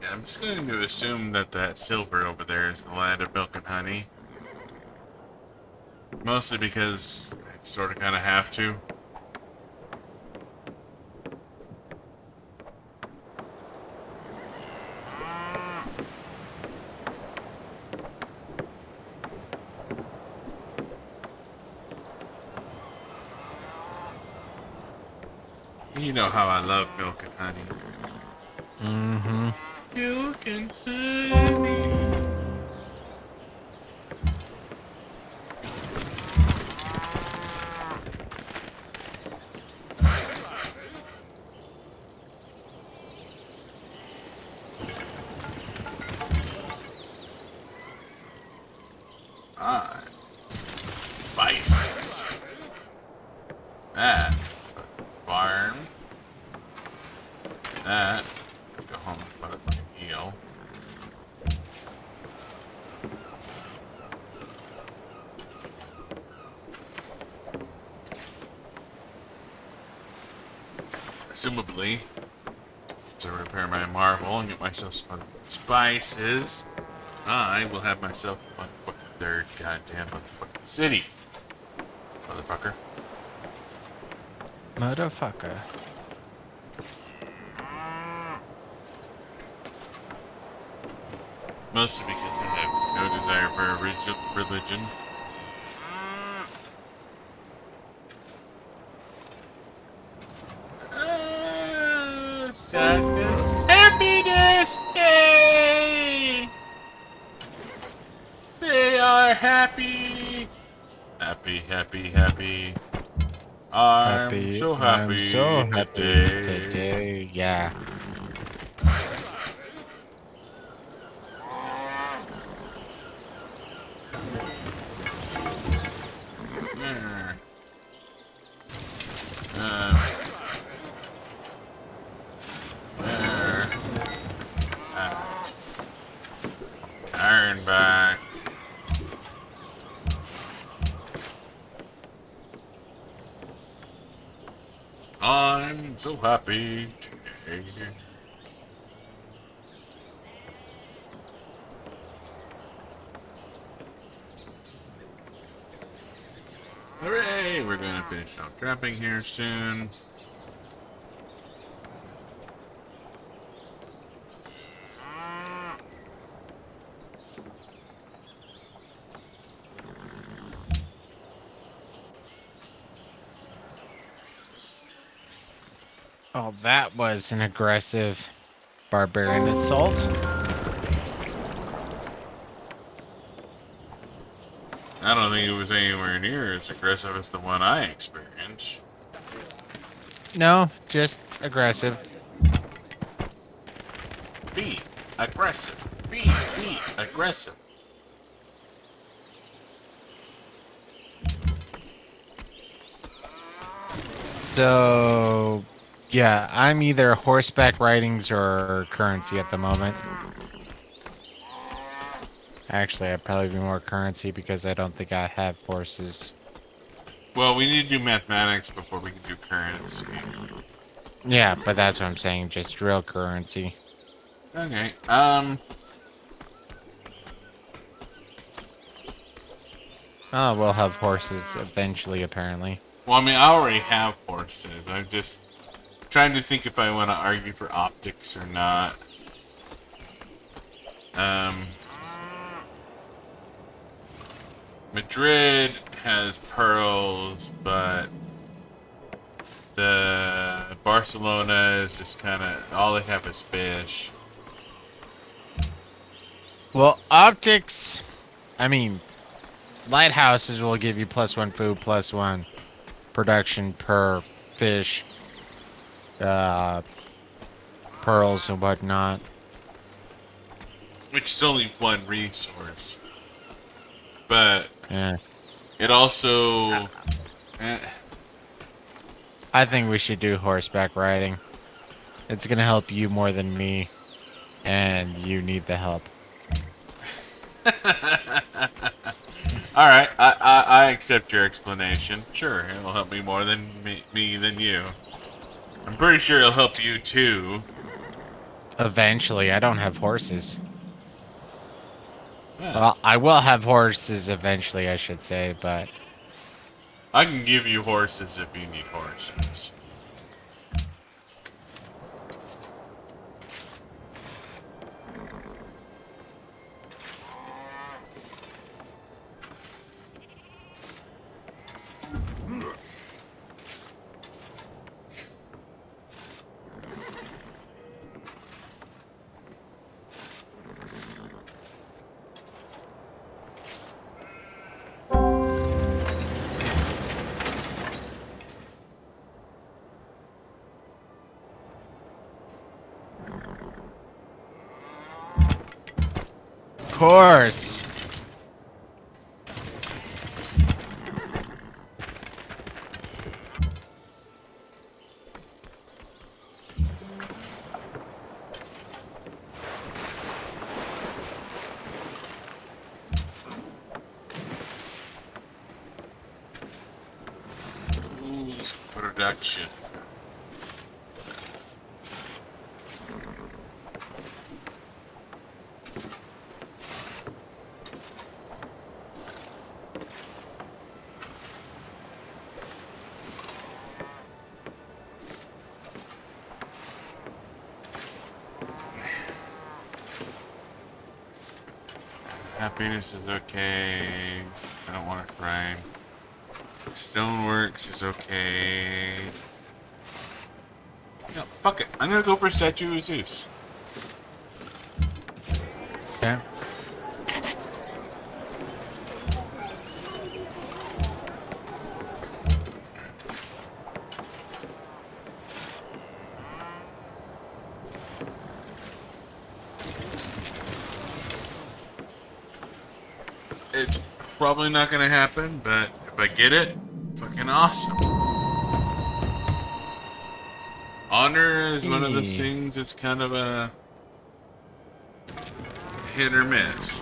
I'm just going to assume that that silver over there is the land of milk and honey. Mostly because I sort of kind of have to. You know how I love milk and honey. Mm-hmm. Milk and honey. Ah, spices. That farm. That. Go home and put it in a heal. Presumably, to repair my marble and get myself some spices, I will have myself one fucking third goddamn motherfucking city. Motherfucker. Motherfucker. Mostly because I have no desire for a religion. Sadness. Happiness! Yay! They are happy! Happy, happy, happy. I'm so happy, I'm so happy today. today. Yeah. Iron back. I'm so happy today. Hooray! We're gonna finish out trapping here soon. Oh, that was an aggressive barbarian assault. I don't think it was anywhere near as aggressive as the one I experienced. No, just aggressive. Be aggressive. Be aggressive. So, Yeah, I'm either horseback ridings or currency at the moment. Actually, I'd probably be more currency because I don't think I have horses. Well, we need to do mathematics before we can do currency. Yeah, but that's what I'm saying, just real currency. Okay. Oh, we'll have horses eventually, apparently. Well, I mean, I already have horses. I'm just trying to think if I want to argue for optics or not. Um, Madrid has pearls, but the Barcelona is just kind of all they have is fish. Well, optics, I mean, lighthouses will give you +1 food, +1 production per fish, uh, pearls and whatnot. Which is only one resource. But Yeah. it also... eh, I think we should do horseback riding. It's gonna help you more than me, and you need the help. Alright, I accept your explanation. Sure, it'll help me more than me than you. I'm pretty sure it'll help you too. Eventually, I don't have horses. Yeah. Well, I will have horses eventually, I should say, but I can give you horses if you need horses. of course. Tools production. Happiness is okay. I don't want to crime. Stoneworks is okay. No, fuck it. I'm gonna go for Statue of Zeus. Okay. It's probably not gonna happen, but if I get it, fucking awesome. Honor is one of those Hey. things that's kind of a hit or miss.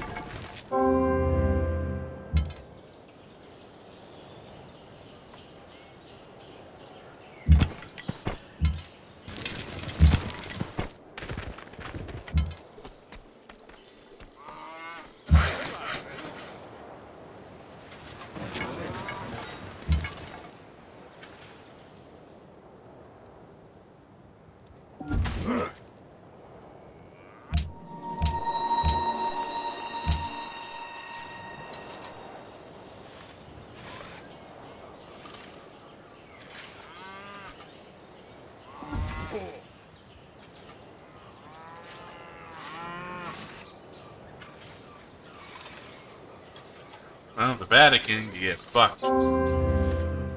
Well, the Vatican, you get fucked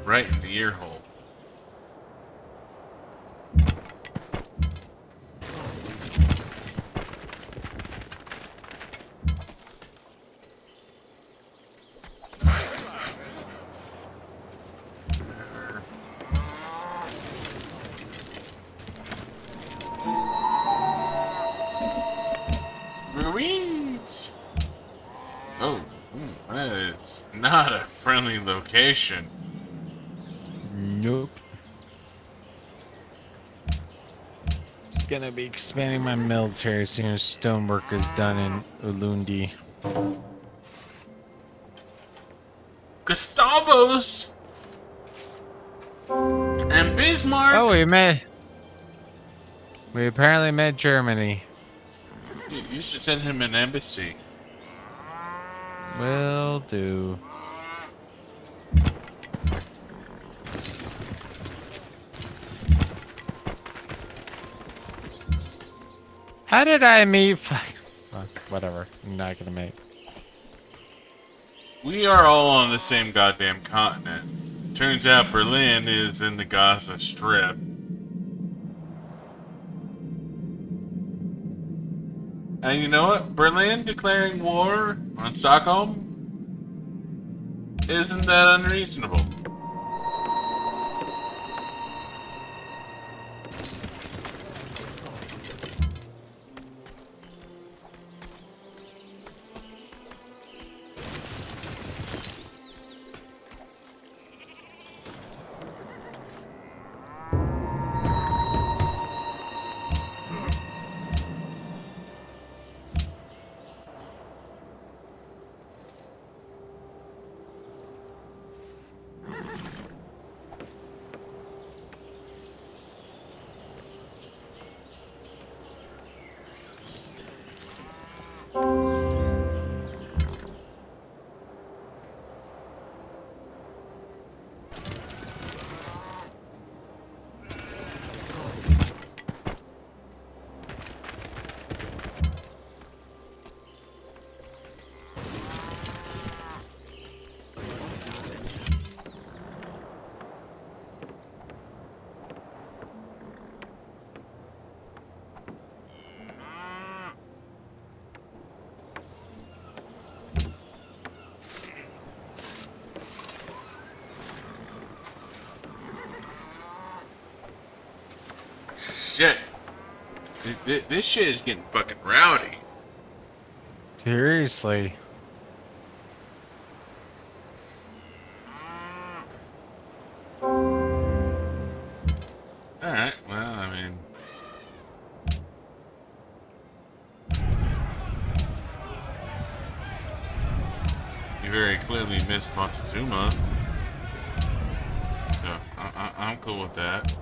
right in the ear hole. That is not a friendly location. Nope. Gonna be expanding my military as soon as stonework is done in Ulundi. Gustavus and Bismarck. Oh, we met. We apparently met Germany. You should send him an embassy. Will do. How did I meet? Whatever. I'm not gonna make. We are all on the same goddamn continent. Turns out Berlin is in the Gaza Strip. And you know what? Berlin declaring war on Stockholm isn't that unreasonable. Shit. This shit is getting fucking rowdy. Seriously. Alright, well, I mean... You very clearly missed Montezuma. So, I'm cool with that.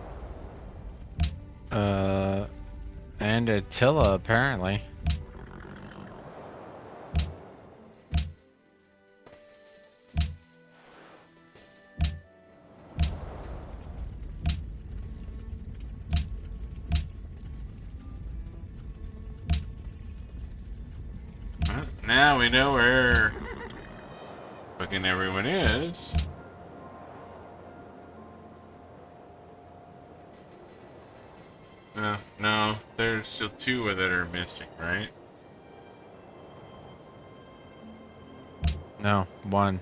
And Attila, apparently. Well, now we know where fucking everyone is. No, there's still two that are missing, right? No, one.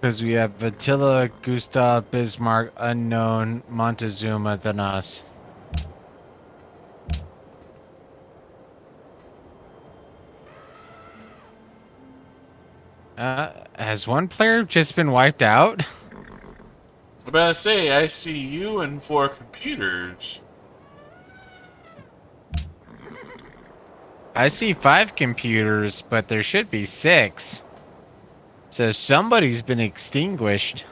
Because we have Attila, Gustav, Bismarck, unknown, Montezuma, then us. Has one player just been wiped out? I'm about to say, I see you and 4 computers. I see 5 computers, but there should be 6. So somebody's been extinguished.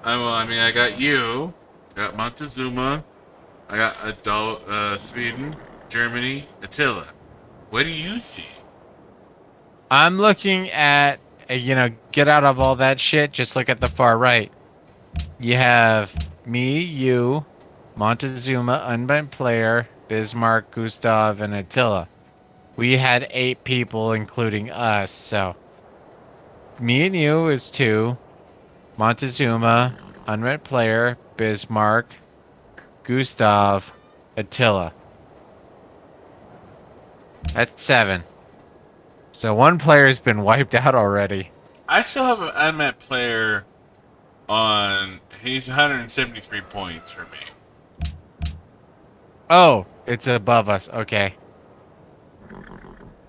I mean, I got you, got Montezuma, I got Sweden, Germany, Attila. What do you see? I'm looking at, get out of all that shit, just look at the far right. You have me, you, Montezuma, unbent player, Bismarck, Gustav, and Attila. We had 8 people, including us, so... Me and you is 2. Montezuma, unbent player, Bismarck, Gustav, Attila. That's 7. So one player's been wiped out already. I still have an unmet player on. He's 173 points for me. Oh, it's above us. Okay.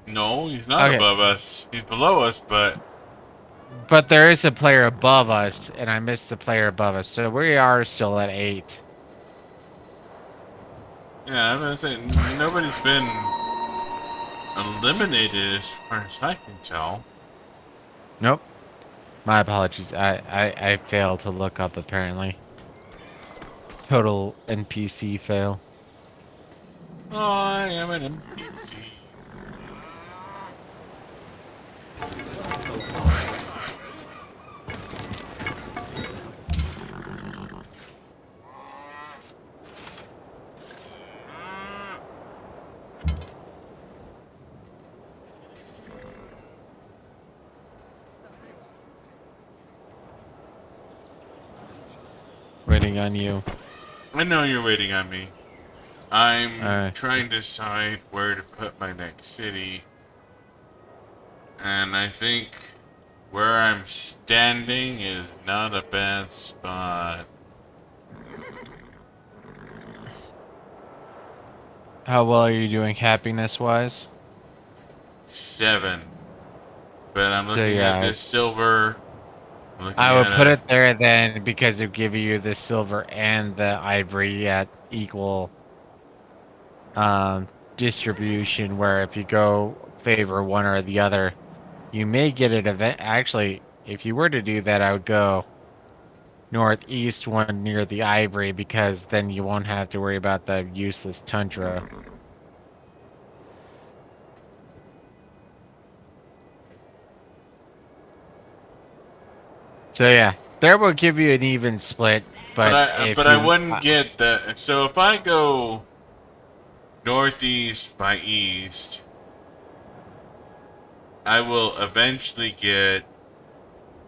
No, he's not Okay. above us. He's below us, but But there is a player above us, and I missed the player above us. So we are still at 8. yeah, I'm gonna say nobody's been eliminated as far as I can tell. Nope. My apologies. I failed to look up, apparently. Total NPC fail. Oh, I am an NPC. Waiting on you. I know you're waiting on me. I'm Alright. trying to decide where to put my next city. And I think where I'm standing is not a bad spot. How well are you doing happiness-wise? 7. But I'm So looking at yeah, this silver. I'm looking I would at put a. it there then because it would give you the silver and the ivory at equal um, distribution, where if you go favor one or the other, you may get it event. Actually, if you were to do that, I would go northeast one near the ivory because then you won't have to worry about the useless tundra. So yeah, there will give you an even split, But but if I you wouldn't get the. So if I go northeast by east, I will eventually get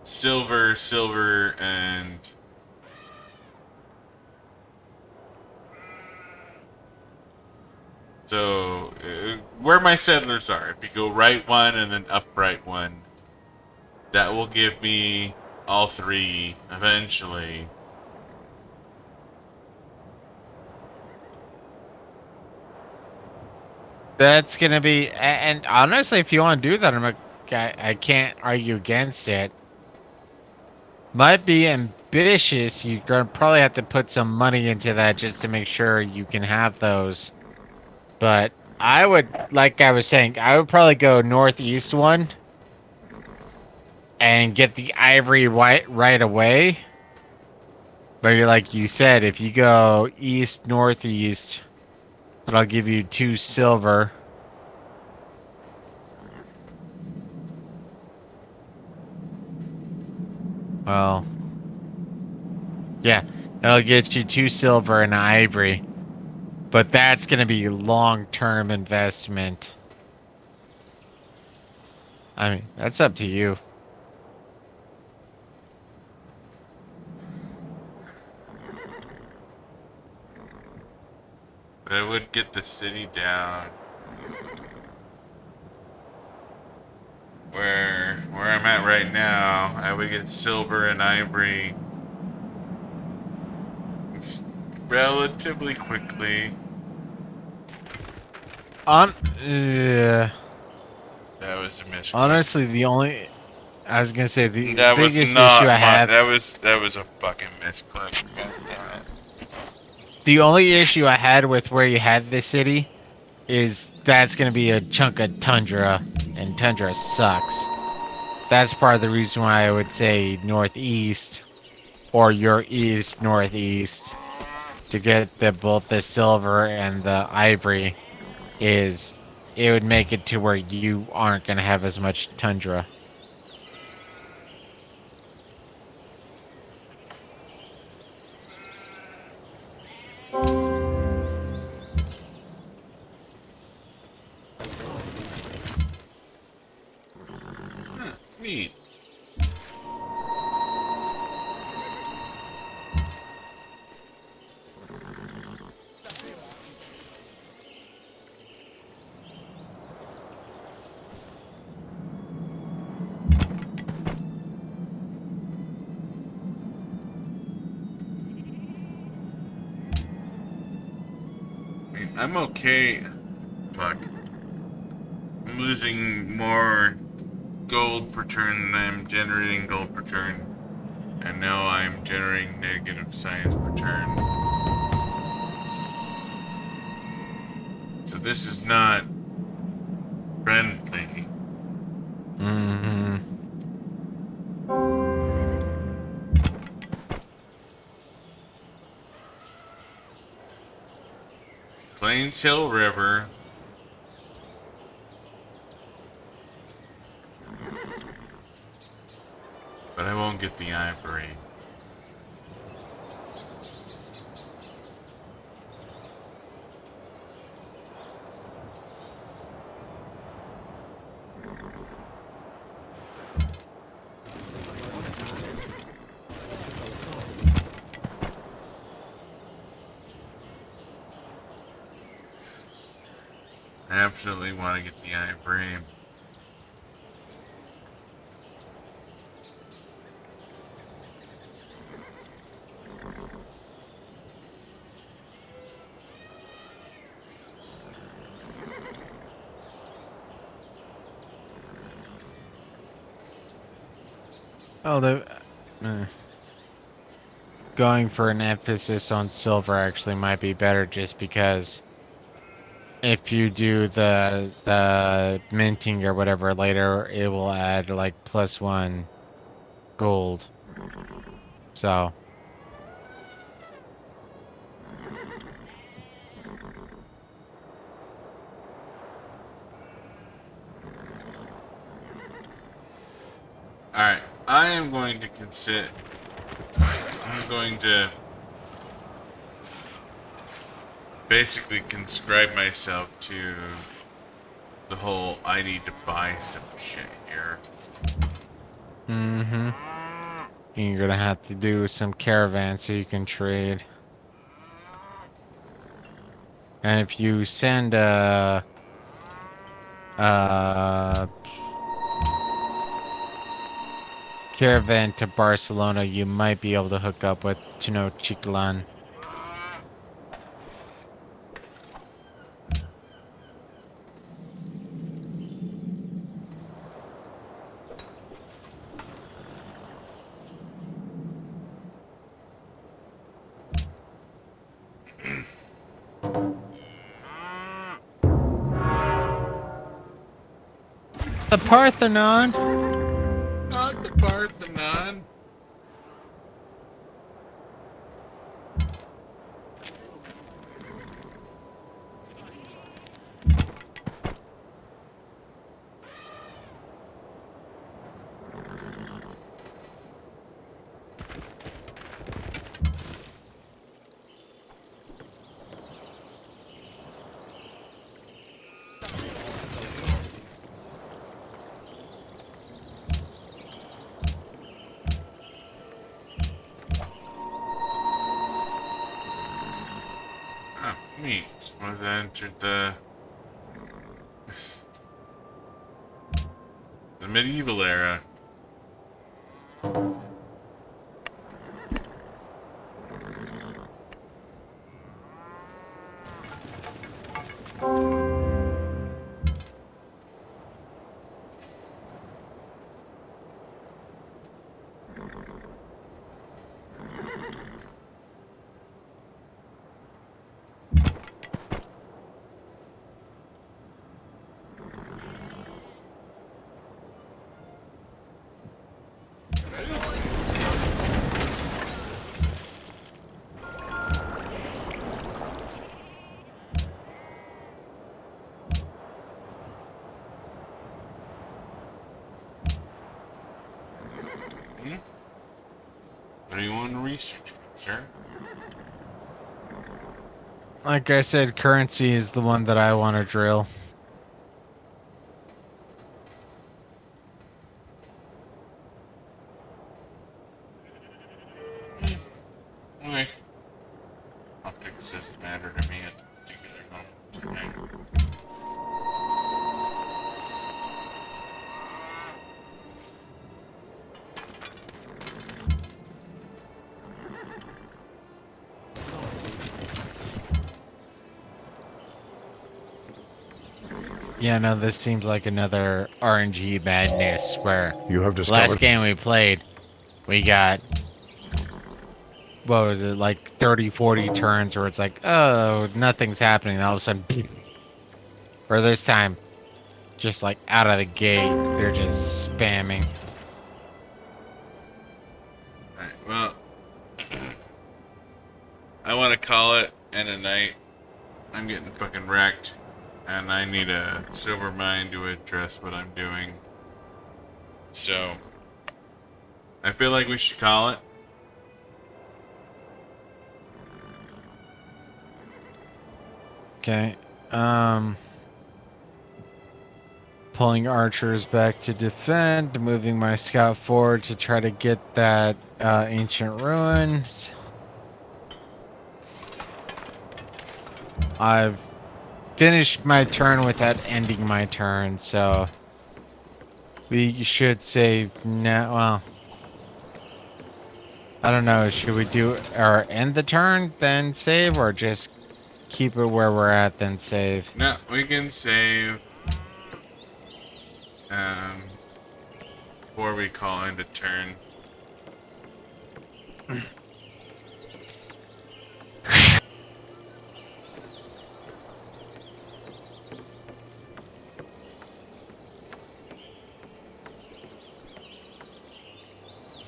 silver, silver, and so where my settlers are. If you go right one and then up right one, that will give me all 3 eventually. that's gonna be, and honestly, if you want to do that, I can't argue against it. Might be ambitious. You're gonna probably have to put some money into that just to make sure you can have those. But I would, like I was saying, I would probably go northeast one and get the ivory white right away. But you're like you said, if you go east northeast, that'll give you 2 silver. Well, yeah, that'll get you 2 silver and ivory. But that's gonna be long-term investment. I mean, that's up to you. But I would get the city down where I'm at right now. I would get silver and ivory relatively quickly. On, That was a misclick. honestly, I was gonna say the That was biggest issue not I my. have, That was a fucking misclick. God damn it. the only issue I had with where you had this city is that's gonna be a chunk of tundra, and tundra sucks. That's part of the reason why I would say northeast or your east northeast to get both the silver and the ivory is it would make it to where you aren't gonna have as much tundra. Neat. I'm okay. Fuck. I'm losing more gold per turn than I'm generating gold per turn. And now I'm generating negative science per turn. So this is not friendly. Mm-hmm. Plains Hill River. But I won't get the ivory. I absolutely want to get the ivory. Although, going for an emphasis on silver actually might be better, just because if you do the minting or whatever later, it will add like +1 gold. So, Alright, I am going to consider. I'm going to basically conscribe myself to the whole I need to buy some shit here. mm-hmm. You're gonna have to do some caravans so you can trade. And if you send a caravan to Barcelona, you might be able to hook up with Tenochtitlan. The Parthenon? Not the Parthenon. Oh, neat. Was I entered the medieval era. Hmm? What do you want to research, sir? Like I said, currency is the one that I want to drill. Okay. Optics doesn't matter to me at a particular moment. Okay. Yeah, no, this seems like another RNG madness where You have last discovered. game we played, we got, what was it, like 30, 40 turns where it's like, oh, nothing's happening. And all of a sudden, or this time, just like out of the gate, they're just spamming. Alright, well, I want to call it end of night. I'm getting fucking wrecked, and I need a silver mine to address what I'm doing. So, I feel like we should call it. Okay. Um, Pulling archers back to defend, moving my scout forward to try to get that ancient ruins. I've finished my turn without ending my turn, so we should save now. Well, I don't know. Should we do or end the turn then save, or just keep it where we're at then save? No, we can save um, before we call end a turn.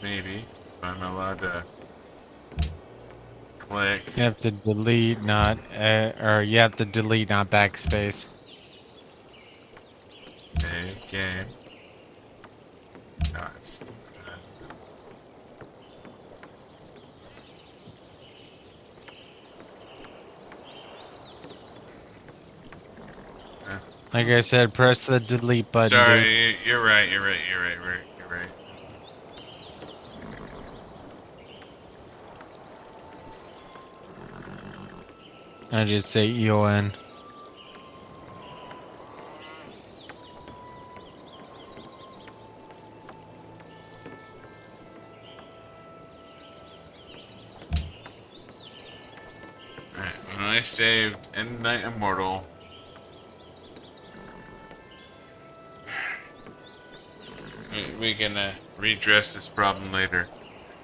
Maybe. If I'm allowed to click. You have to delete, not or you have to delete, not backspace. A game. No, it's, Like I said, press the delete button, dude. sorry, you're right, you're right, you're right, you're right. I just say EON. Alright, when I saved End Night Immortal, we can redress this problem later.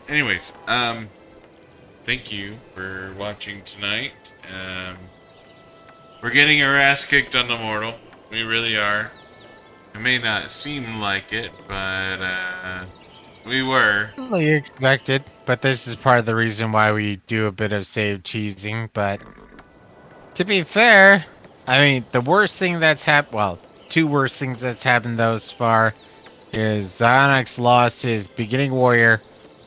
Anyways, thank you for watching tonight. We're getting our ass kicked on Immortal. We really are. It may not seem like it, but we were. Totally expected, but this is part of the reason why we do a bit of save cheesing. But to be fair, I mean, the worst thing that's happened, well, two worst things that's happened thus far is Zyonix lost his beginning warrior,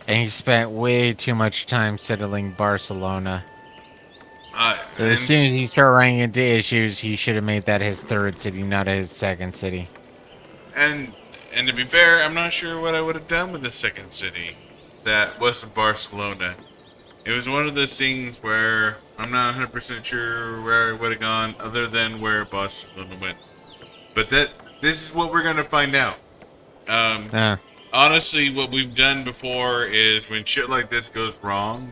and he spent way too much time settling Barcelona. As soon as And he started running into issues, he should have made that his third city, not his second city. and and to be fair, I'm not sure what I would have done with the second city that wasn't Barcelona. It was one of those things where I'm not 100% sure where I would have gone other than where Barcelona went. But this is what we're gonna find out. Um, Yeah. honestly, what we've done before is when shit like this goes wrong,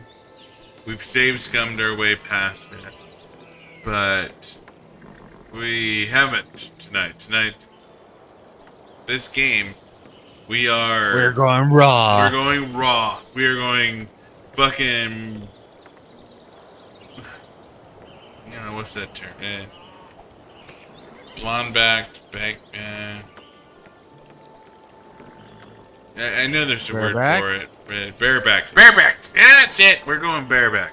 we've save scummed our way past it. But we haven't tonight. Tonight, this game, We're going raw. we're going raw. We are going fucking. You know what's that term? Blonde backed, back. I know there's a Bareback? word for it. Bareback. Barebacked! Yeah, that's it! We're going barebacked.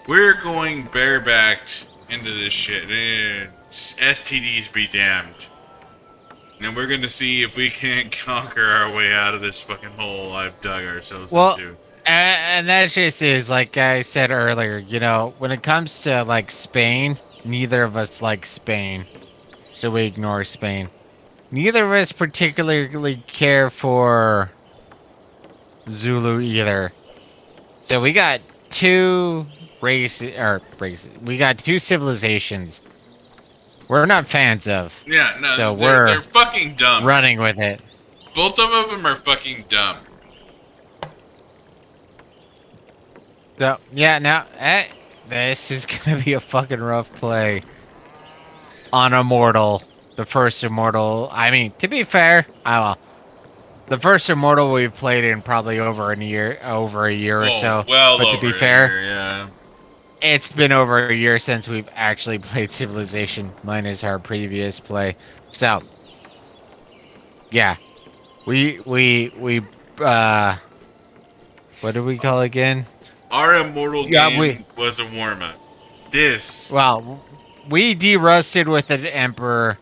We're going barebacked into this shit. STDs be damned. And we're gonna see if we can't conquer our way out of this fucking hole I've dug ourselves Well, into. and that just is, like I said earlier, you know, when it comes to, like, Spain, neither of us like Spain. So we ignore Spain. Neither of us particularly care for Zulu either. So we got two races. We got two civilizations we're not fans of. Yeah, no, So they're we're fucking dumb. running with it. Both of them are fucking dumb. So, yeah, now, this is gonna be a fucking rough play on Immortal. the first Immortal. I mean, to be fair, the first Immortal we've played in probably over a year or Oh, so. well But to be over a fair, year, yeah. it's been over a year since we've actually played Civilization, minus our previous play. So, yeah, we uh, what do we call it again? Our immortal Yeah, we game was a warm up. This, well, we derusted with an Emperor.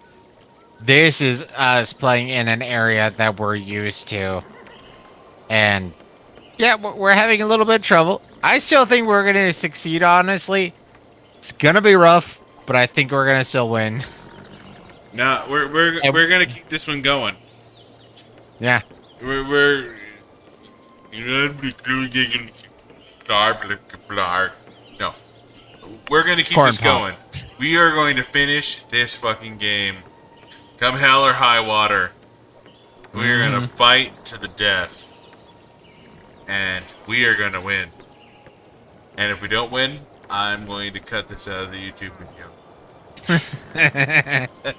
This is us playing in an area that we're used to, and yeah, we're having a little bit of trouble. I still think we're gonna succeed. Honestly, it's gonna be rough, but I think we're gonna still win. nah, we're And gonna keep this one going. yeah, We're no, we're gonna keep corn this pop. going. We are going to finish this fucking game. Come hell or high water. We are gonna Hmm. fight to the death. And we are gonna win. And if we don't win, I'm going to cut this out of the YouTube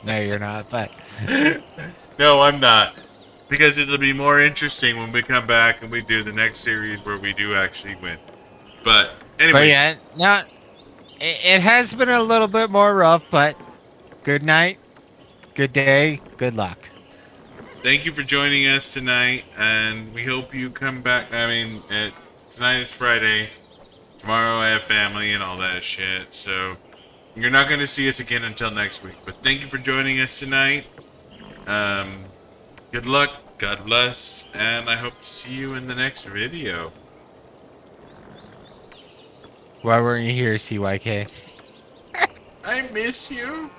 No, you're not. But video. No, I'm not. Because it'll be more interesting when we come back and we do the next series where we do actually win. But, anyways, yeah, no, it has been a little bit more rough. But good night, good day, good luck. thank you for joining us tonight. And we hope you come back. I mean, tonight is Friday. Tomorrow I have family and all that shit. So, you're not going to see us again until next week. But thank you for joining us tonight. Um, good luck, God bless, and I hope to see you in the next video. Why weren't you here, CYK? I miss you.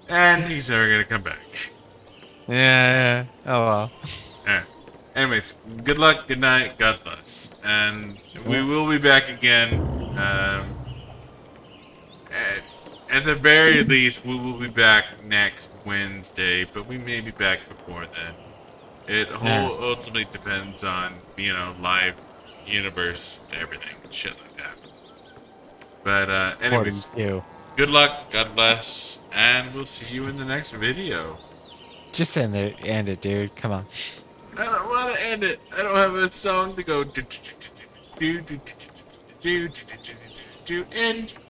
And he's never gonna come back. Yeah. Oh well. Alright. Anyways, good luck, good night, God bless. And we Yeah. will be back again. At the very least, we will be back next Wednesday, but we may be back before then. It Yeah. whole ultimately depends on, live universe, everything, shit like that. But, anyways, 42. good luck, God bless, and we'll see you in the next video. Just end it, dude. Come on. I don't want to end it. I don't have a song to go do end.